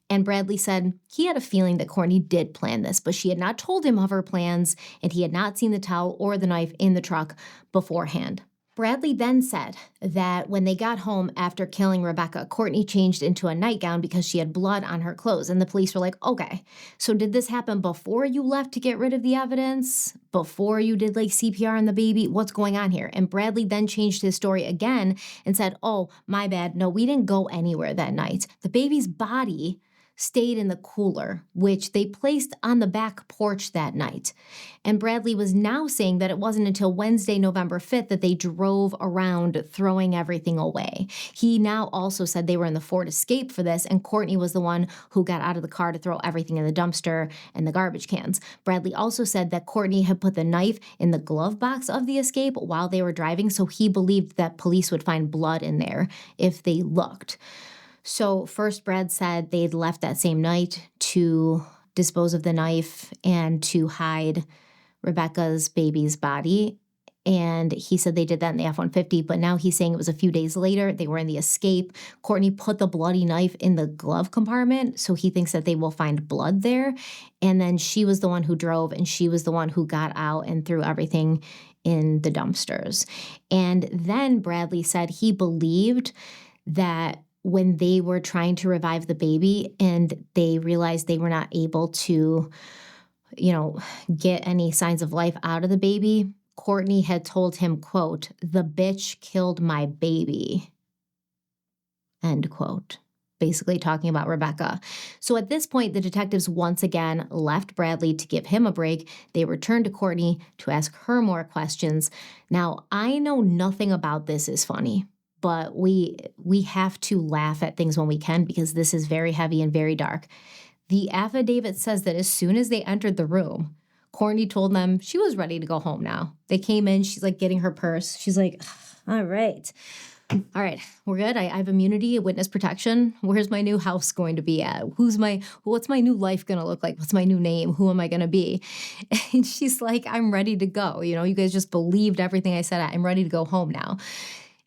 And Bradley said he had a feeling that Courtney did plan this, but she had not told him of her plans and he had not seen the towel or the knife in the truck beforehand. Bradley then said that when they got home after killing Rebecca, Courtney changed into a nightgown because she had blood on her clothes. And the police were like, okay, so did this happen before you left to get rid of the evidence? Before you did CPR on the baby? What's going on here? And Bradley then changed his story again and said, oh, my bad. No, we didn't go anywhere that night. The baby's body stayed in the cooler, which they placed on the back porch that night. And Bradley was now saying that it wasn't until Wednesday, November 5th, that they drove around throwing everything away. He now also said they were in the Ford Escape for this, and Courtney was the one who got out of the car to throw everything in the dumpster and the garbage cans. Bradley also said that Courtney had put the knife in the glove box of the Escape while they were driving, so he believed that police would find blood in there if they looked. So first, Brad said they'd left that same night to dispose of the knife and to hide Rebecca's baby's body. And he said they did that in the F-150, but now he's saying it was a few days later. They were in the Escape. Courtney put the bloody knife in the glove compartment, so he thinks that they will find blood there. And then she was the one who drove, and she was the one who got out and threw everything in the dumpsters. And then Bradley said he believed that when they were trying to revive the baby and they realized they were not able to, get any signs of life out of the baby, Courtney had told him, quote, "The bitch killed my baby," end quote. Basically talking about Rebecca. So at this point, the detectives once again left Bradley to give him a break. They returned to Courtney to ask her more questions. Now, I know nothing about this is funny, but we have to laugh at things when we can because this is very heavy and very dark. The affidavit says that as soon as they entered the room, Courtney told them she was ready to go home now. They came in, she's getting her purse. She's like, all right, we're good. I have immunity, witness protection. Where's my new house going to be at? What's my new life going to look like? What's my new name? Who am I going to be? And she's like, I'm ready to go. You guys just believed everything I said. I'm ready to go home now.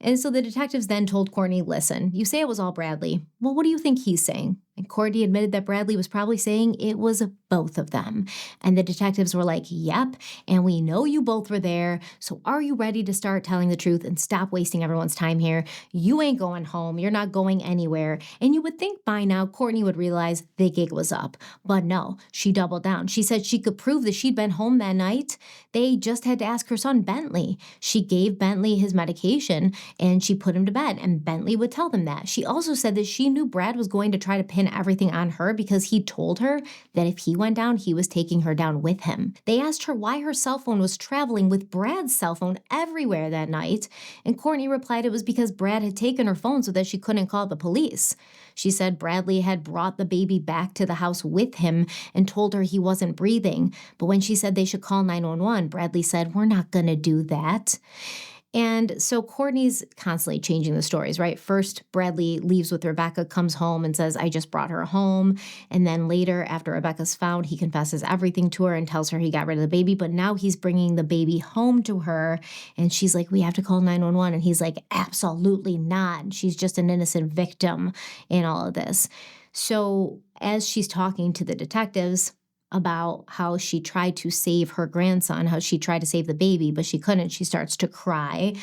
And so the detectives then told Courtney, listen, you say it was all Bradley. Well, what do you think he's saying? And Courtney admitted that Bradley was probably saying it was both of them. And the detectives were like, yep, and we know you both were there. So are you ready to start telling the truth and stop wasting everyone's time here? You ain't going home. You're not going anywhere. And you would think by now Courtney would realize the gig was up. But no, she doubled down. She said she could prove that she'd been home that night. They just had to ask her son, Bentley. She gave Bentley his medication and she put him to bed, and Bentley would tell them that. She also said that she knew Brad was going to try to pin everything on her because he told her that if he went down, he was taking her down with him. They asked her why her cell phone was traveling with Brad's cell phone everywhere that night, and Courtney replied it was because Brad had taken her phone so that she couldn't call the police. She said Bradley had brought the baby back to the house with him and told her he wasn't breathing. But when she said they should call 911, Bradley said, we're not going to do that. And so Courtney's constantly changing the stories, right? First, Bradley leaves with Rebecca, comes home and says, I just brought her home. And then later, after Rebecca's found, he confesses everything to her and tells her he got rid of the baby. But now he's bringing the baby home to her. And she's like, we have to call 911. And he's like, absolutely not. She's just an innocent victim in all of this. So as she's talking to the detectives about how she tried to save her grandson, how she tried to save the baby, but she couldn't. She starts to cry.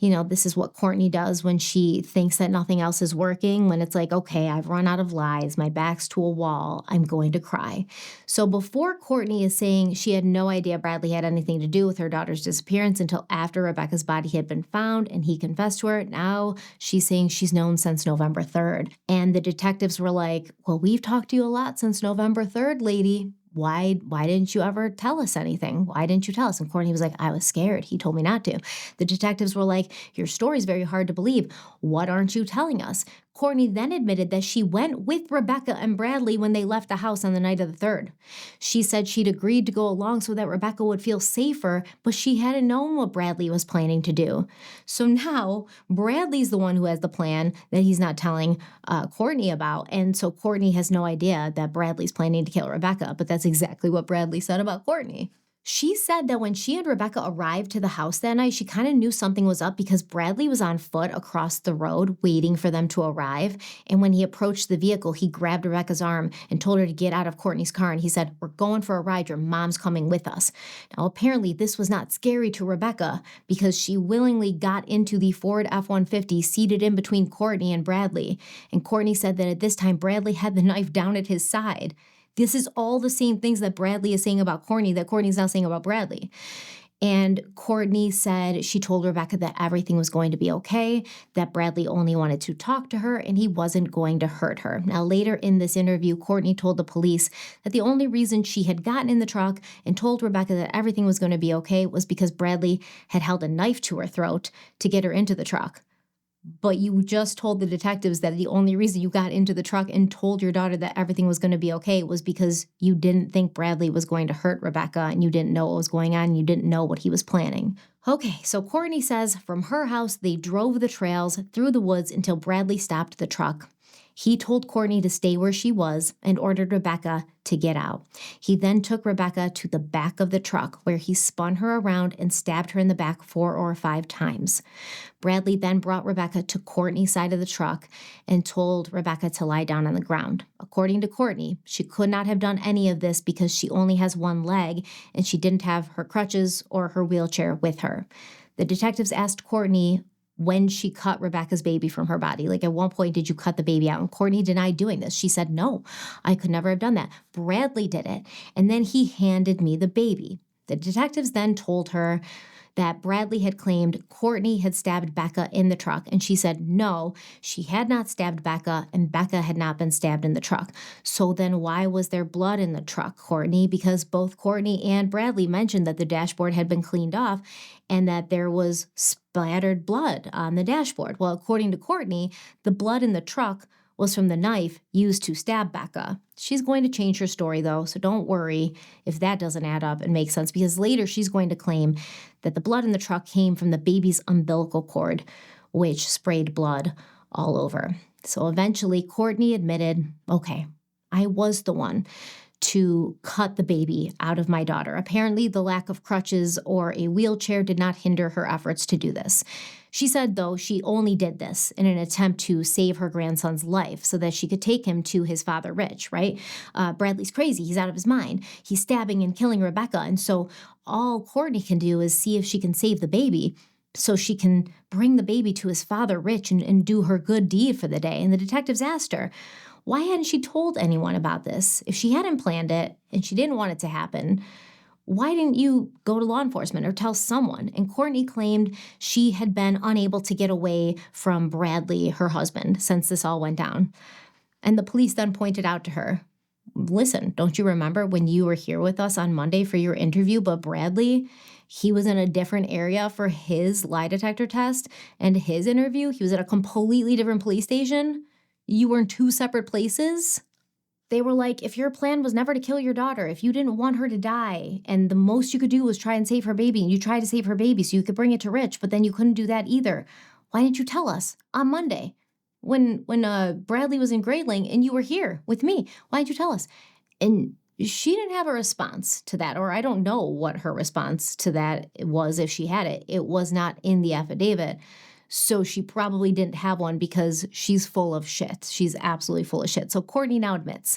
You know, this is what Courtney does when she thinks that nothing else is working, when it's like, okay, I've run out of lies, my back's to a wall, I'm going to cry. So before Courtney is saying she had no idea Bradley had anything to do with her daughter's disappearance until after Rebecca's body had been found and he confessed to her, now she's saying she's known since November 3rd. And the detectives were like, well, we've talked to you a lot since November 3rd, lady. Why didn't you ever tell us anything? Why didn't you tell us? And Courtney was like, I was scared. He told me not to. The detectives were like, your story's very hard to believe. What aren't you telling us? Courtney then admitted that she went with Rebecca and Bradley when they left the house on the night of the 3rd. She said she'd agreed to go along so that Rebecca would feel safer, but she hadn't known what Bradley was planning to do. So now Bradley's the one who has the plan that he's not telling Courtney about. And so Courtney has no idea that Bradley's planning to kill Rebecca, but that's exactly what Bradley said about Courtney. She said that when she and Rebecca arrived to the house that night, she kind of knew something was up because Bradley was on foot across the road waiting for them to arrive. And when he approached the vehicle, he grabbed Rebecca's arm and told her to get out of Courtney's car. And he said, we're going for a ride. Your mom's coming with us. Now, apparently this was not scary to Rebecca because she willingly got into the Ford F-150 seated in between Courtney and Bradley. And Courtney said that at this time, Bradley had the knife down at his side. This is all the same things that Bradley is saying about Courtney that Courtney's now saying about Bradley. And Courtney said she told Rebecca that everything was going to be okay, that Bradley only wanted to talk to her and he wasn't going to hurt her. Now, later in this interview, Courtney told the police that the only reason she had gotten in the truck and told Rebecca that everything was going to be okay was because Bradley had held a knife to her throat to get her into the truck. But you just told the detectives that the only reason you got into the truck and told your daughter that everything was going to be okay was because you didn't think Bradley was going to hurt Rebecca and you didn't know what was going on and you didn't know what he was planning. Okay, so Courtney says from her house, they drove the trails through the woods until Bradley stopped the truck. He told Courtney to stay where she was and ordered Rebecca to get out. He then took Rebecca to the back of the truck where he spun her around and stabbed her in the back 4 or 5 times. Bradley then brought Rebecca to Courtney's side of the truck and told Rebecca to lie down on the ground. According to Courtney, she could not have done any of this because she only has one leg and she didn't have her crutches or her wheelchair with her. The detectives asked Courtney when she cut Rebecca's baby from her body. Like, at one point, did you cut the baby out? And Courtney denied doing this. She said, no, I could never have done that. Bradley did it. And then he handed me the baby. The detectives then told her that Bradley had claimed Courtney had stabbed Becca in the truck. And she said, no, she had not stabbed Becca and Becca had not been stabbed in the truck. So then why was there blood in the truck, Courtney? Because both Courtney and Bradley mentioned that the dashboard had been cleaned off and that there was splattered blood on the dashboard. Well, according to Courtney, the blood in the truck was from the knife used to stab Becca. She's going to change her story, though, so don't worry if that doesn't add up and make sense, because later she's going to claim that the blood in the truck came from the baby's umbilical cord, which sprayed blood all over. So eventually, Courtney admitted, okay, I was the one. to cut the baby out of my daughter. Apparently, the lack of crutches or a wheelchair did not hinder her efforts to do this. She said, though, she only did this in an attempt to save her grandson's life so that she could take him to his father, Rich, right? Bradley's crazy. He's out of his mind. He's stabbing and killing Rebecca. And so all Courtney can do is see if she can save the baby so she can bring the baby to his father, Rich, and do her good deed for the day. And the detectives asked her, why hadn't she told anyone about this? If she hadn't planned it and she didn't want it to happen, why didn't you go to law enforcement or tell someone? And Courtney claimed she had been unable to get away from Bradley, her husband, since this all went down. And the police then pointed out to her, listen, don't you remember when you were here with us on Monday for your interview, but Bradley, he was in a different area for his lie detector test and his interview. He was at a completely different police station. You were in two separate places. They were like, if your plan was never to kill your daughter, if you didn't want her to die, and the most you could do was try and save her baby, and you tried to save her baby so you could bring it to Rich, but then you couldn't do that either, why didn't you tell us on Monday when Bradley was in Grayling and you were here with me? Why didn't you tell us? And she didn't have a response to that, or I don't know what her response to that was if she had it. It was not in the affidavit. So she probably didn't have one because she's full of shit. She's absolutely full of shit. So Courtney now admits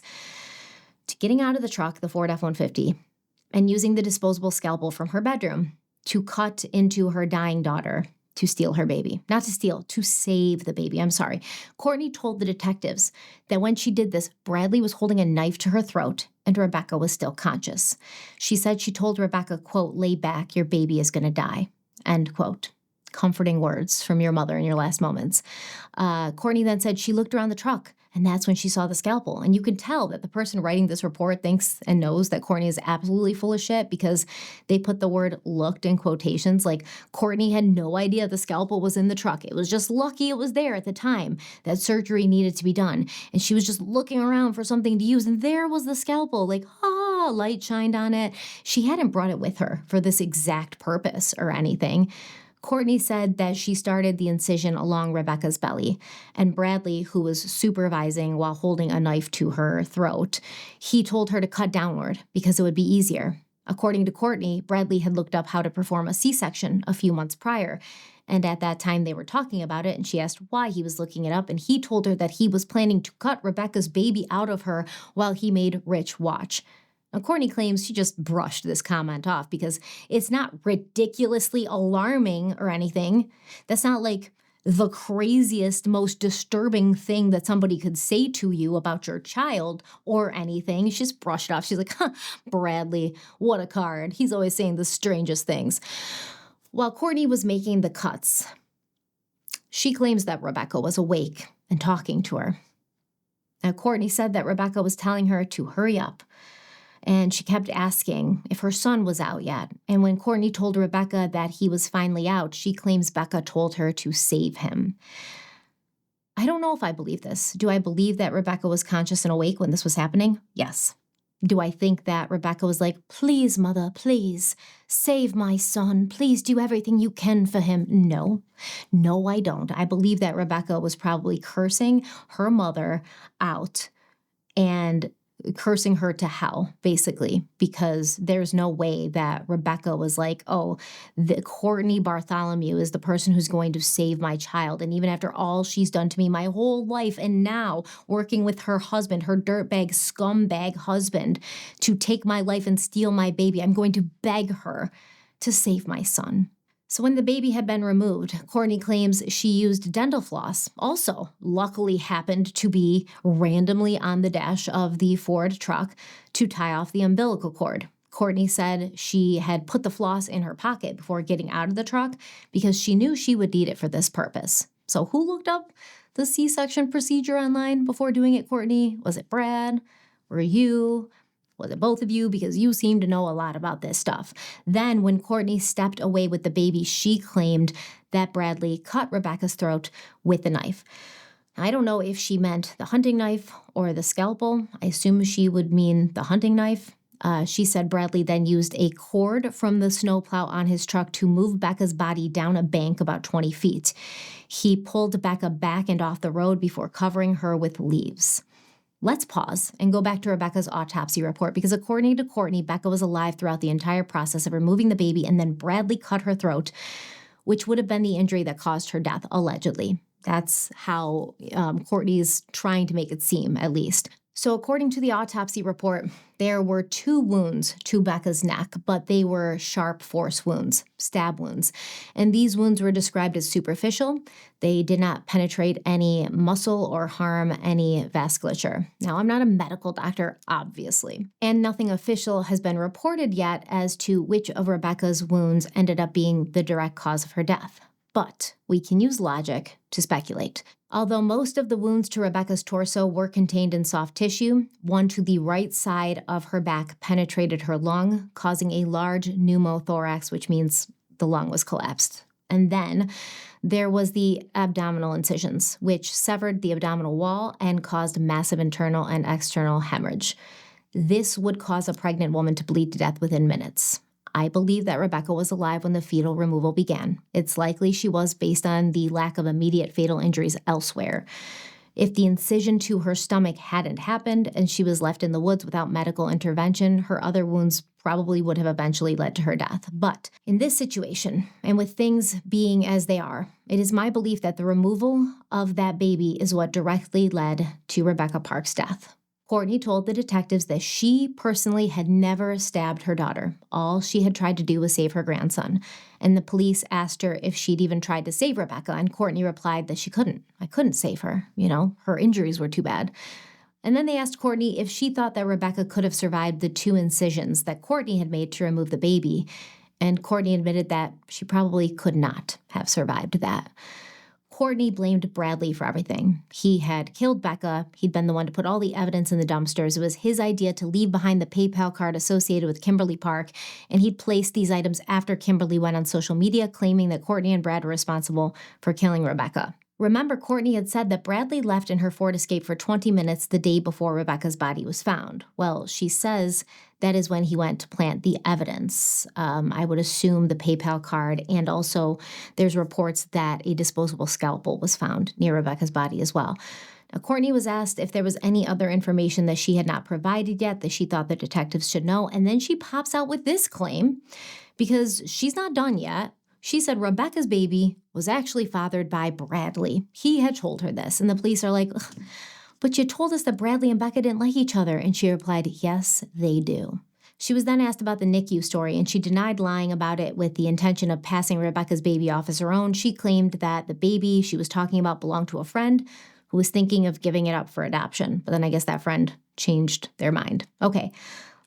to getting out of the truck, the Ford F-150, and using the disposable scalpel from her bedroom to cut into her dying daughter to steal her baby. Not to steal, to save the baby. I'm sorry. Courtney told the detectives that when she did this, Bradley was holding a knife to her throat and Rebecca was still conscious. She said she told Rebecca, quote, lay back, your baby is going to die, end quote. Comforting words from your mother in your last moments. Courtney then said she looked around the truck, and that's when she saw the scalpel. And you can tell that the person writing this report thinks and knows that Courtney is absolutely full of shit because they put the word looked in quotations. Like, Courtney had no idea the scalpel was in the truck. It was just lucky it was there at the time that surgery needed to be done. And she was just looking around for something to use, and there was the scalpel. Like, light shined on it. She hadn't brought it with her for this exact purpose or anything. Courtney said that she started the incision along Rebecca's belly, and Bradley, who was supervising while holding a knife to her throat, he told her to cut downward because it would be easier. According to Courtney, Bradley had looked up how to perform a C-section a few months prior, and at that time they were talking about it, and she asked why he was looking it up, and he told her that he was planning to cut Rebecca's baby out of her while he made Rich watch. Now, Courtney claims she just brushed this comment off because it's not ridiculously alarming or anything. That's not like the craziest, most disturbing thing that somebody could say to you about your child or anything. She just brushed it off. She's like, Bradley, what a card. He's always saying the strangest things. While Courtney was making the cuts, she claims that Rebecca was awake and talking to her. Now, Courtney said that Rebecca was telling her to hurry up. And she kept asking if her son was out yet. And when Courtney told Rebecca that he was finally out, she claims Becca told her to save him. I don't know if I believe this. Do I believe that Rebecca was conscious and awake when this was happening? Yes. Do I think that Rebecca was like, please, mother, please, save my son. Please do everything you can for him? No. No, I don't. I believe that Rebecca was probably cursing her mother out and cursing her to hell, basically, because there's no way that Rebecca was like, oh, the Courtney Bartholomew is the person who's going to save my child. And even after all she's done to me my whole life, and now working with her husband, her dirtbag, scumbag husband, to take my life and steal my baby, I'm going to beg her to save my son. So when the baby had been removed, Courtney claims she used dental floss, also luckily happened to be randomly on the dash of the Ford truck, to tie off the umbilical cord. Courtney said she had put the floss in her pocket before getting out of the truck because she knew she would need it for this purpose. So who looked up the C-section procedure online before doing it, Courtney? Was it Brad? Were you? Was it both of you? Because you seem to know a lot about this stuff. Then when Courtney stepped away with the baby, she claimed that Bradley cut Rebecca's throat with the knife. I don't know if she meant the hunting knife or the scalpel. I assume she would mean the hunting knife. She said Bradley then used a cord from the snowplow on his truck to move Becca's body down a bank about 20 feet. He pulled Becca back and off the road before covering her with leaves. Let's pause and go back to Rebecca's autopsy report because according to Courtney, Becca was alive throughout the entire process of removing the baby, and then Bradley cut her throat, which would have been the injury that caused her death, allegedly. That's how Courtney's trying to make it seem, at least. So according to the autopsy report, there were 2 wounds to Becca's neck, but they were sharp force wounds, stab wounds. And these wounds were described as superficial. They did not penetrate any muscle or harm any vasculature. Now, I'm not a medical doctor, obviously, and nothing official has been reported yet as to which of Rebecca's wounds ended up being the direct cause of her death. But we can use logic to speculate. Although most of the wounds to Rebecca's torso were contained in soft tissue, one to the right side of her back penetrated her lung, causing a large pneumothorax, which means the lung was collapsed. And then there was the abdominal incisions, which severed the abdominal wall and caused massive internal and external hemorrhage. This would cause a pregnant woman to bleed to death within minutes. I believe that Rebecca was alive when the fetal removal began. It's likely she was based on the lack of immediate fatal injuries elsewhere. If the incision to her stomach hadn't happened and she was left in the woods without medical intervention, her other wounds probably would have eventually led to her death. But in this situation, and with things being as they are, it is my belief that the removal of that baby is what directly led to Rebecca Park's death. Courtney told the detectives that she personally had never stabbed her daughter. All she had tried to do was save her grandson. And the police asked her if she'd even tried to save Rebecca, and Courtney replied that she couldn't. I couldn't save her. Her injuries were too bad. And then they asked Courtney if she thought that Rebecca could have survived the 2 incisions that Courtney had made to remove the baby. And Courtney admitted that she probably could not have survived that. Courtney blamed Bradley for everything. He had killed Becca. He'd been the one to put all the evidence in the dumpsters. It was his idea to leave behind the PayPal card associated with Kimberly Park, and he'd placed these items after Kimberly went on social media claiming that Courtney and Brad were responsible for killing Rebecca. Remember, Courtney had said that Bradley left in her Ford Escape for 20 minutes the day before Rebecca's body was found. Well, she says that is when he went to plant the evidence. I would assume the PayPal card, and also there's reports that a disposable scalpel was found near Rebecca's body as well. Now, Courtney was asked if there was any other information that she had not provided yet that she thought the detectives should know, and then she pops out with this claim, because she's not done yet. She said Rebecca's baby was actually fathered by Bradley. He had told her this, and the police are like, ugh, but you told us that Bradley and Becca didn't like each other. And she replied, yes, they do. She was then asked about the NICU story, and she denied lying about it with the intention of passing Rebecca's baby off as her own. She claimed that the baby she was talking about belonged to a friend who was thinking of giving it up for adoption. But then I guess that friend changed their mind. Okay,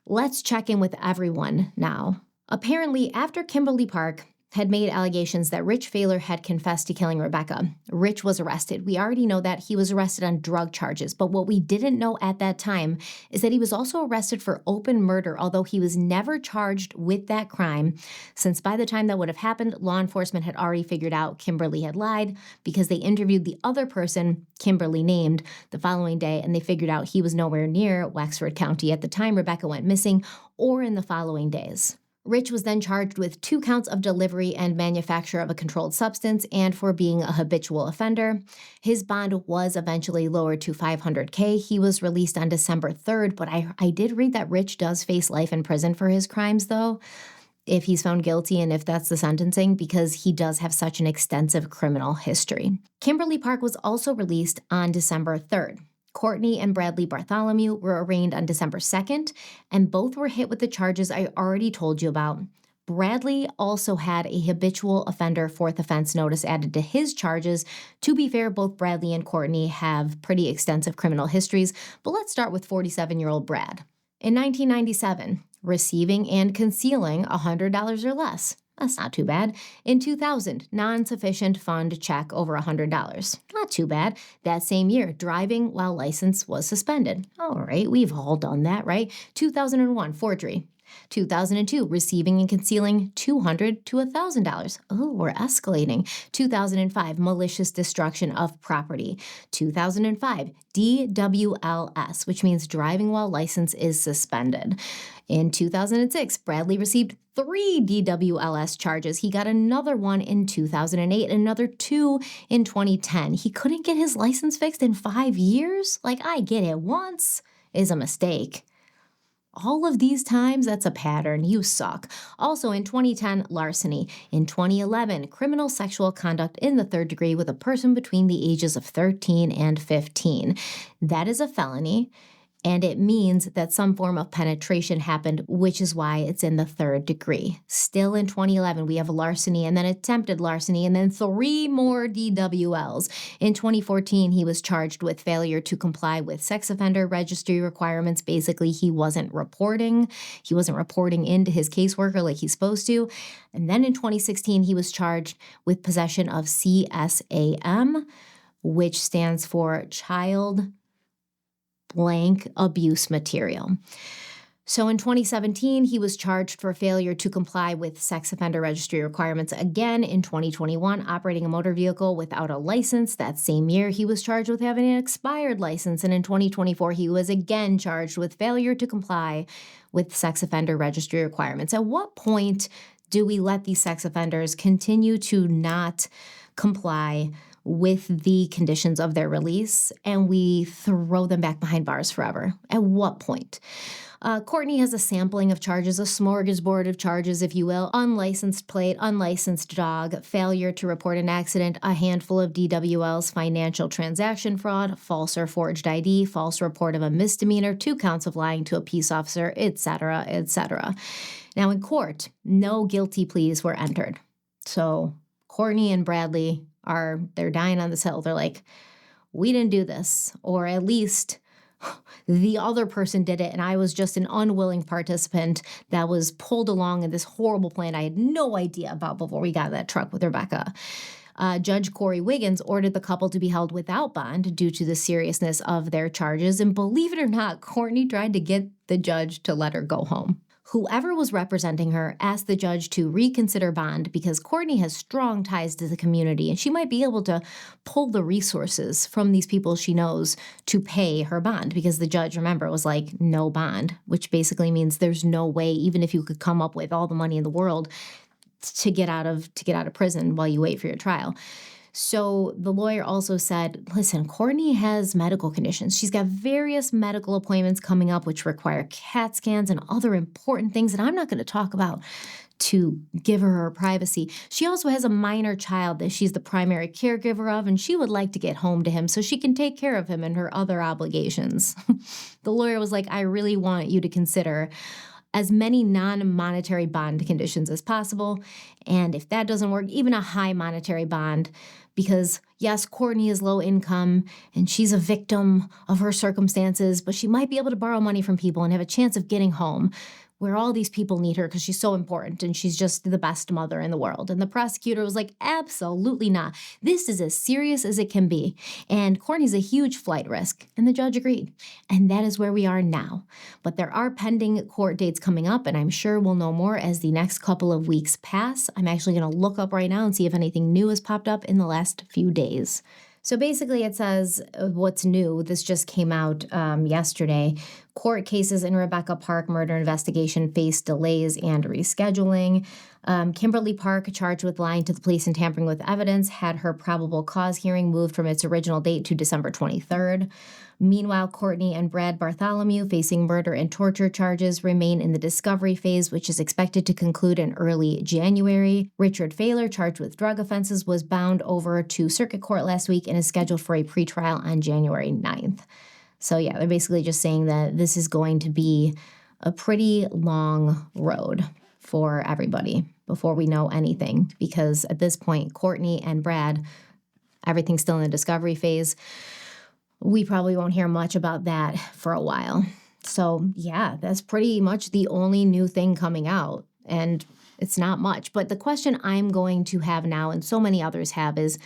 let's check in with everyone now. Apparently, after Kimberly Park had made allegations that Rich Fahler had confessed to killing Rebecca, Rich was arrested. We already know that he was arrested on drug charges, but what we didn't know at that time is that he was also arrested for open murder, although he was never charged with that crime, since by the time that would have happened, law enforcement had already figured out Kimberly had lied because they interviewed the other person Kimberly named the following day, and they figured out he was nowhere near Wexford County at the time Rebecca went missing or in the following days. Rich was then charged with 2 counts of delivery and manufacture of a controlled substance and for being a habitual offender. His bond was eventually lowered to $500K. He was released on December 3rd, but I did read that Rich does face life in prison for his crimes, though, if he's found guilty and if that's the sentencing, because he does have such an extensive criminal history. Kimberly Park was also released on December 3rd. Courtney and Bradley Bartholomew were arraigned on December 2nd, and both were hit with the charges I already told you about. Bradley also had a habitual offender 4th offense notice added to his charges. To be fair, both Bradley and Courtney have pretty extensive criminal histories, but let's start with 47-year-old Brad. In 1997, receiving and concealing $100 or less. That's not too bad. In 2000, non-sufficient fund check over $100. Not too bad. That same year, driving while license was suspended. All right, we've all done that, right? 2001, forgery. 2002, receiving and concealing $200 to $1,000. Oh, we're escalating. 2005, malicious destruction of property. 2005, DWLS, which means driving while license is suspended. In 2006, Bradley received 3 DWLS charges. He got another one in 2008, another 2 in 2010. He couldn't get his license fixed in 5 years? Like, I get it once is a mistake. All of these times, that's a pattern. You suck. Also in 2010, larceny. In 2011, criminal sexual conduct in the 3rd degree with a person between the ages of 13 and 15. That is a felony. And it means that some form of penetration happened, which is why it's in the 3rd degree. Still in 2011, we have larceny and then attempted larceny and then 3 more DWLs. In 2014, he was charged with failure to comply with sex offender registry requirements. Basically, he wasn't reporting. He wasn't reporting into his caseworker like he's supposed to. And then in 2016, he was charged with possession of CSAM, which stands for Child blank abuse material. So in 2017, he was charged for failure to comply with sex offender registry requirements. Again, in 2021, operating a motor vehicle without a license. That same year, he was charged with having an expired license. And in 2024, he was again charged with failure to comply with sex offender registry requirements. At what point do we let these sex offenders continue to not comply with the conditions of their release and we throw them back behind bars forever? At what point? Courtney has a sampling of charges, a smorgasbord of charges, if you will. Unlicensed plate, unlicensed dog, failure to report an accident, a handful of DWLs, financial transaction fraud, false or forged ID, false report of a misdemeanor, 2 counts of lying to a peace officer, etc., etc. Now in court, no guilty pleas were entered. So Courtney and Bradley they're dying on this hill. They're like, we didn't do this, or at least the other person did it, and I was just an unwilling participant that was pulled along in this horrible plan I had no idea about before we got in that truck with Rebecca. Judge Corey Wiggins ordered the couple to be held without bond due to the seriousness of their charges, and believe it or not, Courtney tried to get the judge to let her go home. Whoever was representing her asked the judge to reconsider bond because Courtney has strong ties to the community and she might be able to pull the resources from these people she knows to pay her bond, because the judge, remember, was like, no bond, which basically means there's no way, even if you could come up with all the money in the world, to get out of prison while you wait for your trial. So the lawyer also said, listen, Courtney has medical conditions. She's got various medical appointments coming up which require CAT scans and other important things that I'm not going to talk about to give her privacy. She also has a minor child that she's the primary caregiver of, and she would like to get home to him so she can take care of him and her other obligations. The lawyer was like, I really want you to consider as many non-monetary bond conditions as possible. And if that doesn't work, even a high monetary bond, because yes, Courtney is low income and she's a victim of her circumstances, but she might be able to borrow money from people and have a chance of getting home, where all these people need her because she's so important and she's just the best mother in the world. And the prosecutor was like, absolutely not. This is as serious as it can be. And Courtney's a huge flight risk. And the judge agreed. And that is where we are now. But there are pending court dates coming up, and I'm sure we'll know more as the next couple of weeks pass. I'm actually going to look up right now and see if anything new has popped up in the last few days. So basically it says what's new. This just came out yesterday. Court cases in Rebecca Park murder investigation face delays and rescheduling. Kimberly Park, charged with lying to the police and tampering with evidence, had her probable cause hearing moved from its original date to December 23rd. Meanwhile, Courtney and Brad Bartholomew, facing murder and torture charges, remain in the discovery phase, which is expected to conclude in early January. Richard Failer, charged with drug offenses, was bound over to circuit court last week and is scheduled for a pretrial on January 9th. So yeah, they're basically just saying that this is going to be a pretty long road for everybody before we know anything, because at this point, Courtney and Brad, everything's still in the discovery phase. We probably won't hear much about that for a while. So yeah, that's pretty much the only new thing coming out, and it's not much. But the question I'm going to have now, and so many others have, is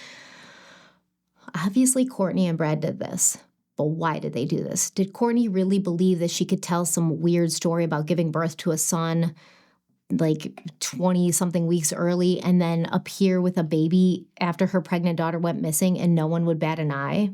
obviously Courtney and Brad did this. But why did they do this? Did Courtney really believe that she could tell some weird story about giving birth to a son like 20 something weeks early and then appear with a baby after her pregnant daughter went missing and no one would bat an eye?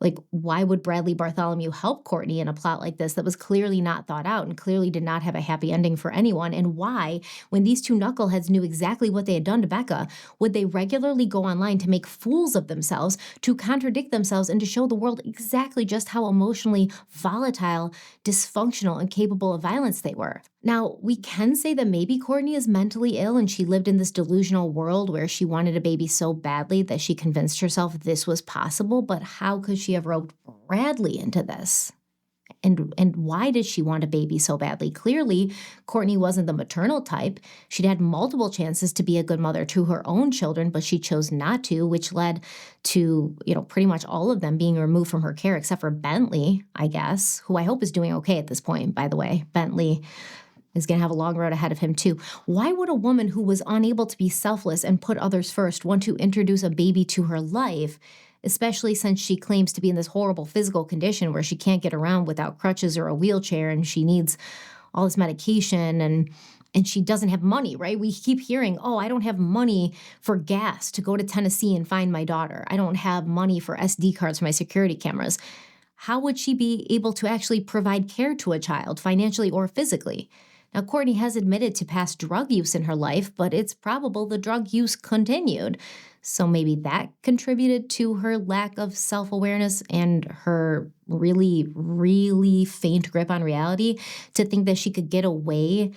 Like, why would Bradley Bartholomew help Courtney in a plot like this that was clearly not thought out and clearly did not have a happy ending for anyone? And why, when these two knuckleheads knew exactly what they had done to Becca, would they regularly go online to make fools of themselves, to contradict themselves, and to show the world exactly just how emotionally volatile, dysfunctional, and capable of violence they were? Now, we can say that maybe Courtney is mentally ill and she lived in this delusional world where she wanted a baby so badly that she convinced herself this was possible, but how could she have roped Bradley into this? And why did she want a baby so badly? Clearly, Courtney wasn't the maternal type. She'd had multiple chances to be a good mother to her own children, but she chose not to, which led to, pretty much all of them being removed from her care, except for Bentley, I guess, who I hope is doing okay at this point, by the way. Bentley is going to have a long road ahead of him, too. Why would a woman who was unable to be selfless and put others first want to introduce a baby to her life, especially since she claims to be in this horrible physical condition where she can't get around without crutches or a wheelchair and she needs all this medication and she doesn't have money, right? We keep hearing, oh, I don't have money for gas to go to Tennessee and find my daughter. I don't have money for SD cards for my security cameras. How would she be able to actually provide care to a child, financially or physically? Now, Courtney has admitted to past drug use in her life, but it's probable the drug use continued. So maybe that contributed to her lack of self-awareness and her really, really faint grip on reality to think that she could get away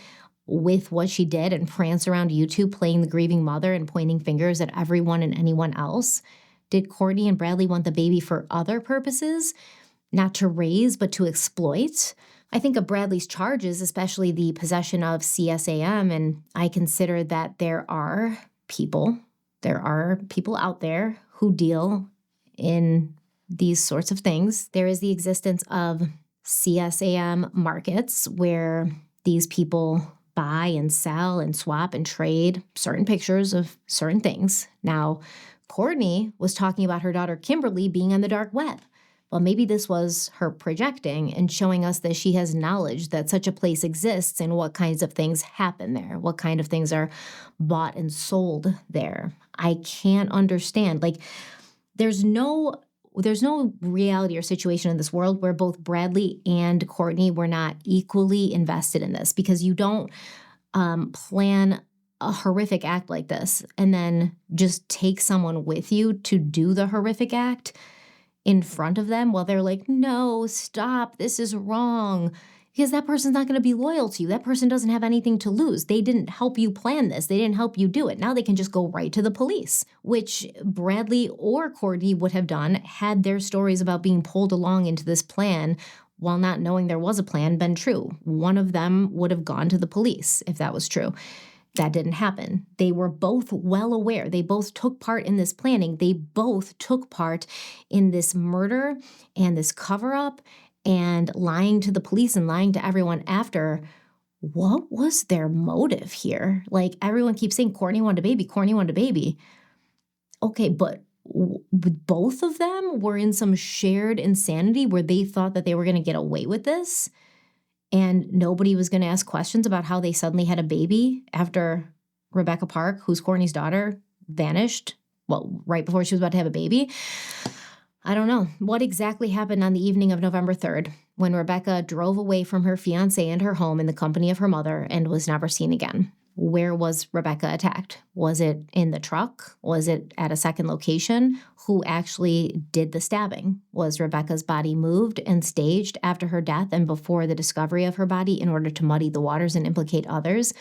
with what she did and prance around YouTube playing the grieving mother and pointing fingers at everyone and anyone else. Did Courtney and Bradley want the baby for other purposes? Not to raise, but to exploit? I think of Bradley's charges, especially the possession of CSAM, and I consider that there are people out there who deal in these sorts of things. There is the existence of CSAM markets where these people buy and sell and swap and trade certain pictures of certain things. Now, Courtney was talking about her daughter Kimberly being on the dark web. Well, maybe this was her projecting and showing us that she has knowledge that such a place exists and what kinds of things happen there, what kind of things are bought and sold there. I can't understand. Like, there's no reality or situation in this world where both Bradley and Courtney were not equally invested in this, because you don't plan a horrific act like this and then just take someone with you to do the horrific act in front of them while they're like, no, stop, this is wrong. Because that person's not going to be loyal to you. That person doesn't have anything to lose. They didn't help you plan this. They didn't help you do it. Now they can just go right to the police, which Bradley or Courtney would have done had their stories about being pulled along into this plan while not knowing there was a plan been true. One of them would have gone to the police if that was true. That didn't happen. They were both well aware. They both took part in this planning. They both took part in this murder and this cover-up and lying to the police and lying to everyone after. What was their motive here? Like, everyone keeps saying Courtney wanted a baby, Courtney wanted a baby. Okay, but both of them were in some shared insanity where they thought that they were going to get away with this? And nobody was going to ask questions about how they suddenly had a baby after Rebecca Park, who's Courtney's daughter, vanished, right before she was about to have a baby. I don't know. What exactly happened on the evening of November 3rd when Rebecca drove away from her fiancé and her home in the company of her mother and was never seen again? Where was Rebecca attacked? Was it in the truck? Was it at a second location? Who actually did the stabbing? Was Rebecca's body moved and staged after her death and before the discovery of her body in order to muddy the waters and implicate others?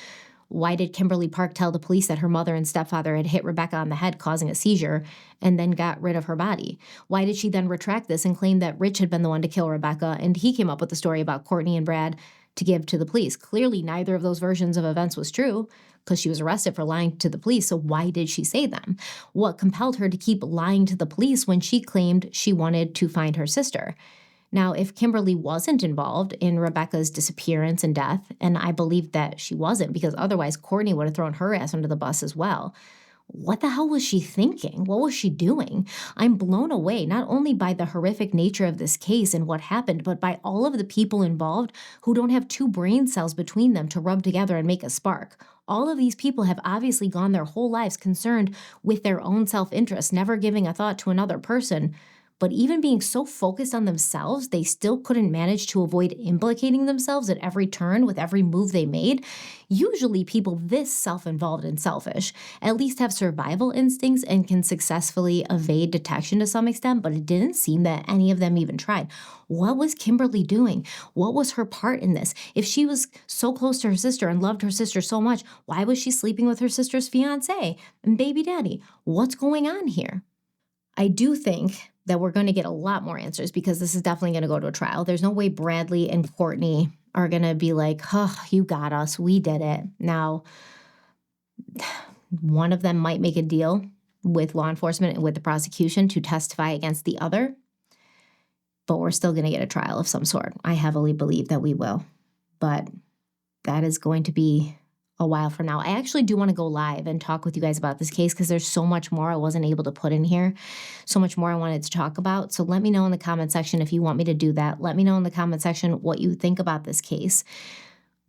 Why did Kimberly Park tell the police that her mother and stepfather had hit Rebecca on the head, causing a seizure, and then got rid of her body? Why did she then retract this and claim that Rich had been the one to kill Rebecca, and he came up with the story about Courtney and Brad to give to the police? Clearly, neither of those versions of events was true because she was arrested for lying to the police. So why did she say them? What compelled her to keep lying to the police when she claimed she wanted to find her sister? Now, if Kimberly wasn't involved in Rebecca's disappearance and death, and I believe that she wasn't because otherwise Courtney would have thrown her ass under the bus as well, What the hell was she thinking? What was she doing? I'm blown away, not only by the horrific nature of this case and what happened, but by all of the people involved who don't have two brain cells between them to rub together and make a spark. All of these people have obviously gone their whole lives concerned with their own self-interest, never giving a thought to another person. But even being so focused on themselves, they still couldn't manage to avoid implicating themselves at every turn with every move they made. Usually people this self-involved and selfish at least have survival instincts and can successfully evade detection to some extent, but it didn't seem that any of them even tried. What was Kimberly doing? What was her part in this? If she was so close to her sister and loved her sister so much, why was she sleeping with her sister's fiancé and baby daddy? What's going on here? I do think that we're going to get a lot more answers because this is definitely going to go to a trial. There's no way Bradley and Courtney are going to be like, oh, you got us. We did it. Now, one of them might make a deal with law enforcement and with the prosecution to testify against the other, but we're still going to get a trial of some sort. I heavily believe that we will, but that is going to be a while from now. I actually do want to go live and talk with you guys about this case because there's so much more I wasn't able to put in here, so much more I wanted to talk about. So let me know in the comment section if you want me to do that. Let me know in the comment section what you think about this case,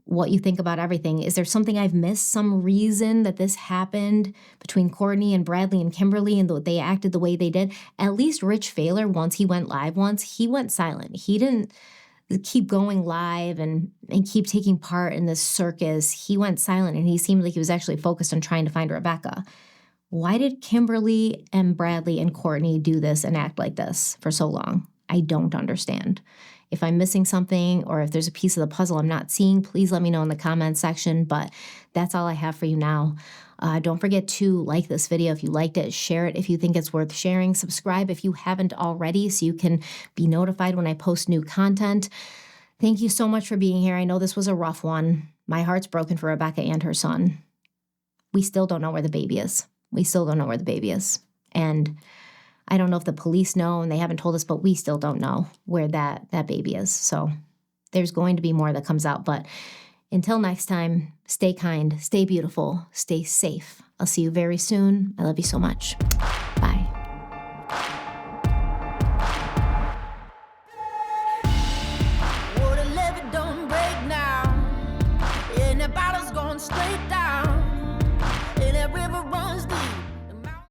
what you think about everything. Is there something I've missed, some reason that this happened between Courtney and Bradley and Kimberly and they acted the way they did? At least Rich Failer, once he went live he went silent. He didn't keep going live and keep taking part in this circus. He went silent and he seemed like he was actually focused on trying to find Rebecca. Why did Kimberly and Bradley and Courtney do this and act like this for so long? I don't understand. If I'm missing something or if there's a piece of the puzzle I'm not seeing, please let me know in the comments section, but that's all I have for you now. Don't forget to like this video if you liked it, share it if you think it's worth sharing, subscribe if you haven't already so you can be notified when I post new content. Thank you so much for being here. I know this was a rough one. My heart's broken for Rebecca and her son. We still don't know where the baby is. And I don't know if the police know and they haven't told us, but we still don't know where that baby is. So there's going to be more that comes out, but until next time, stay kind, stay beautiful, stay safe. I'll see you very soon. I love you so much.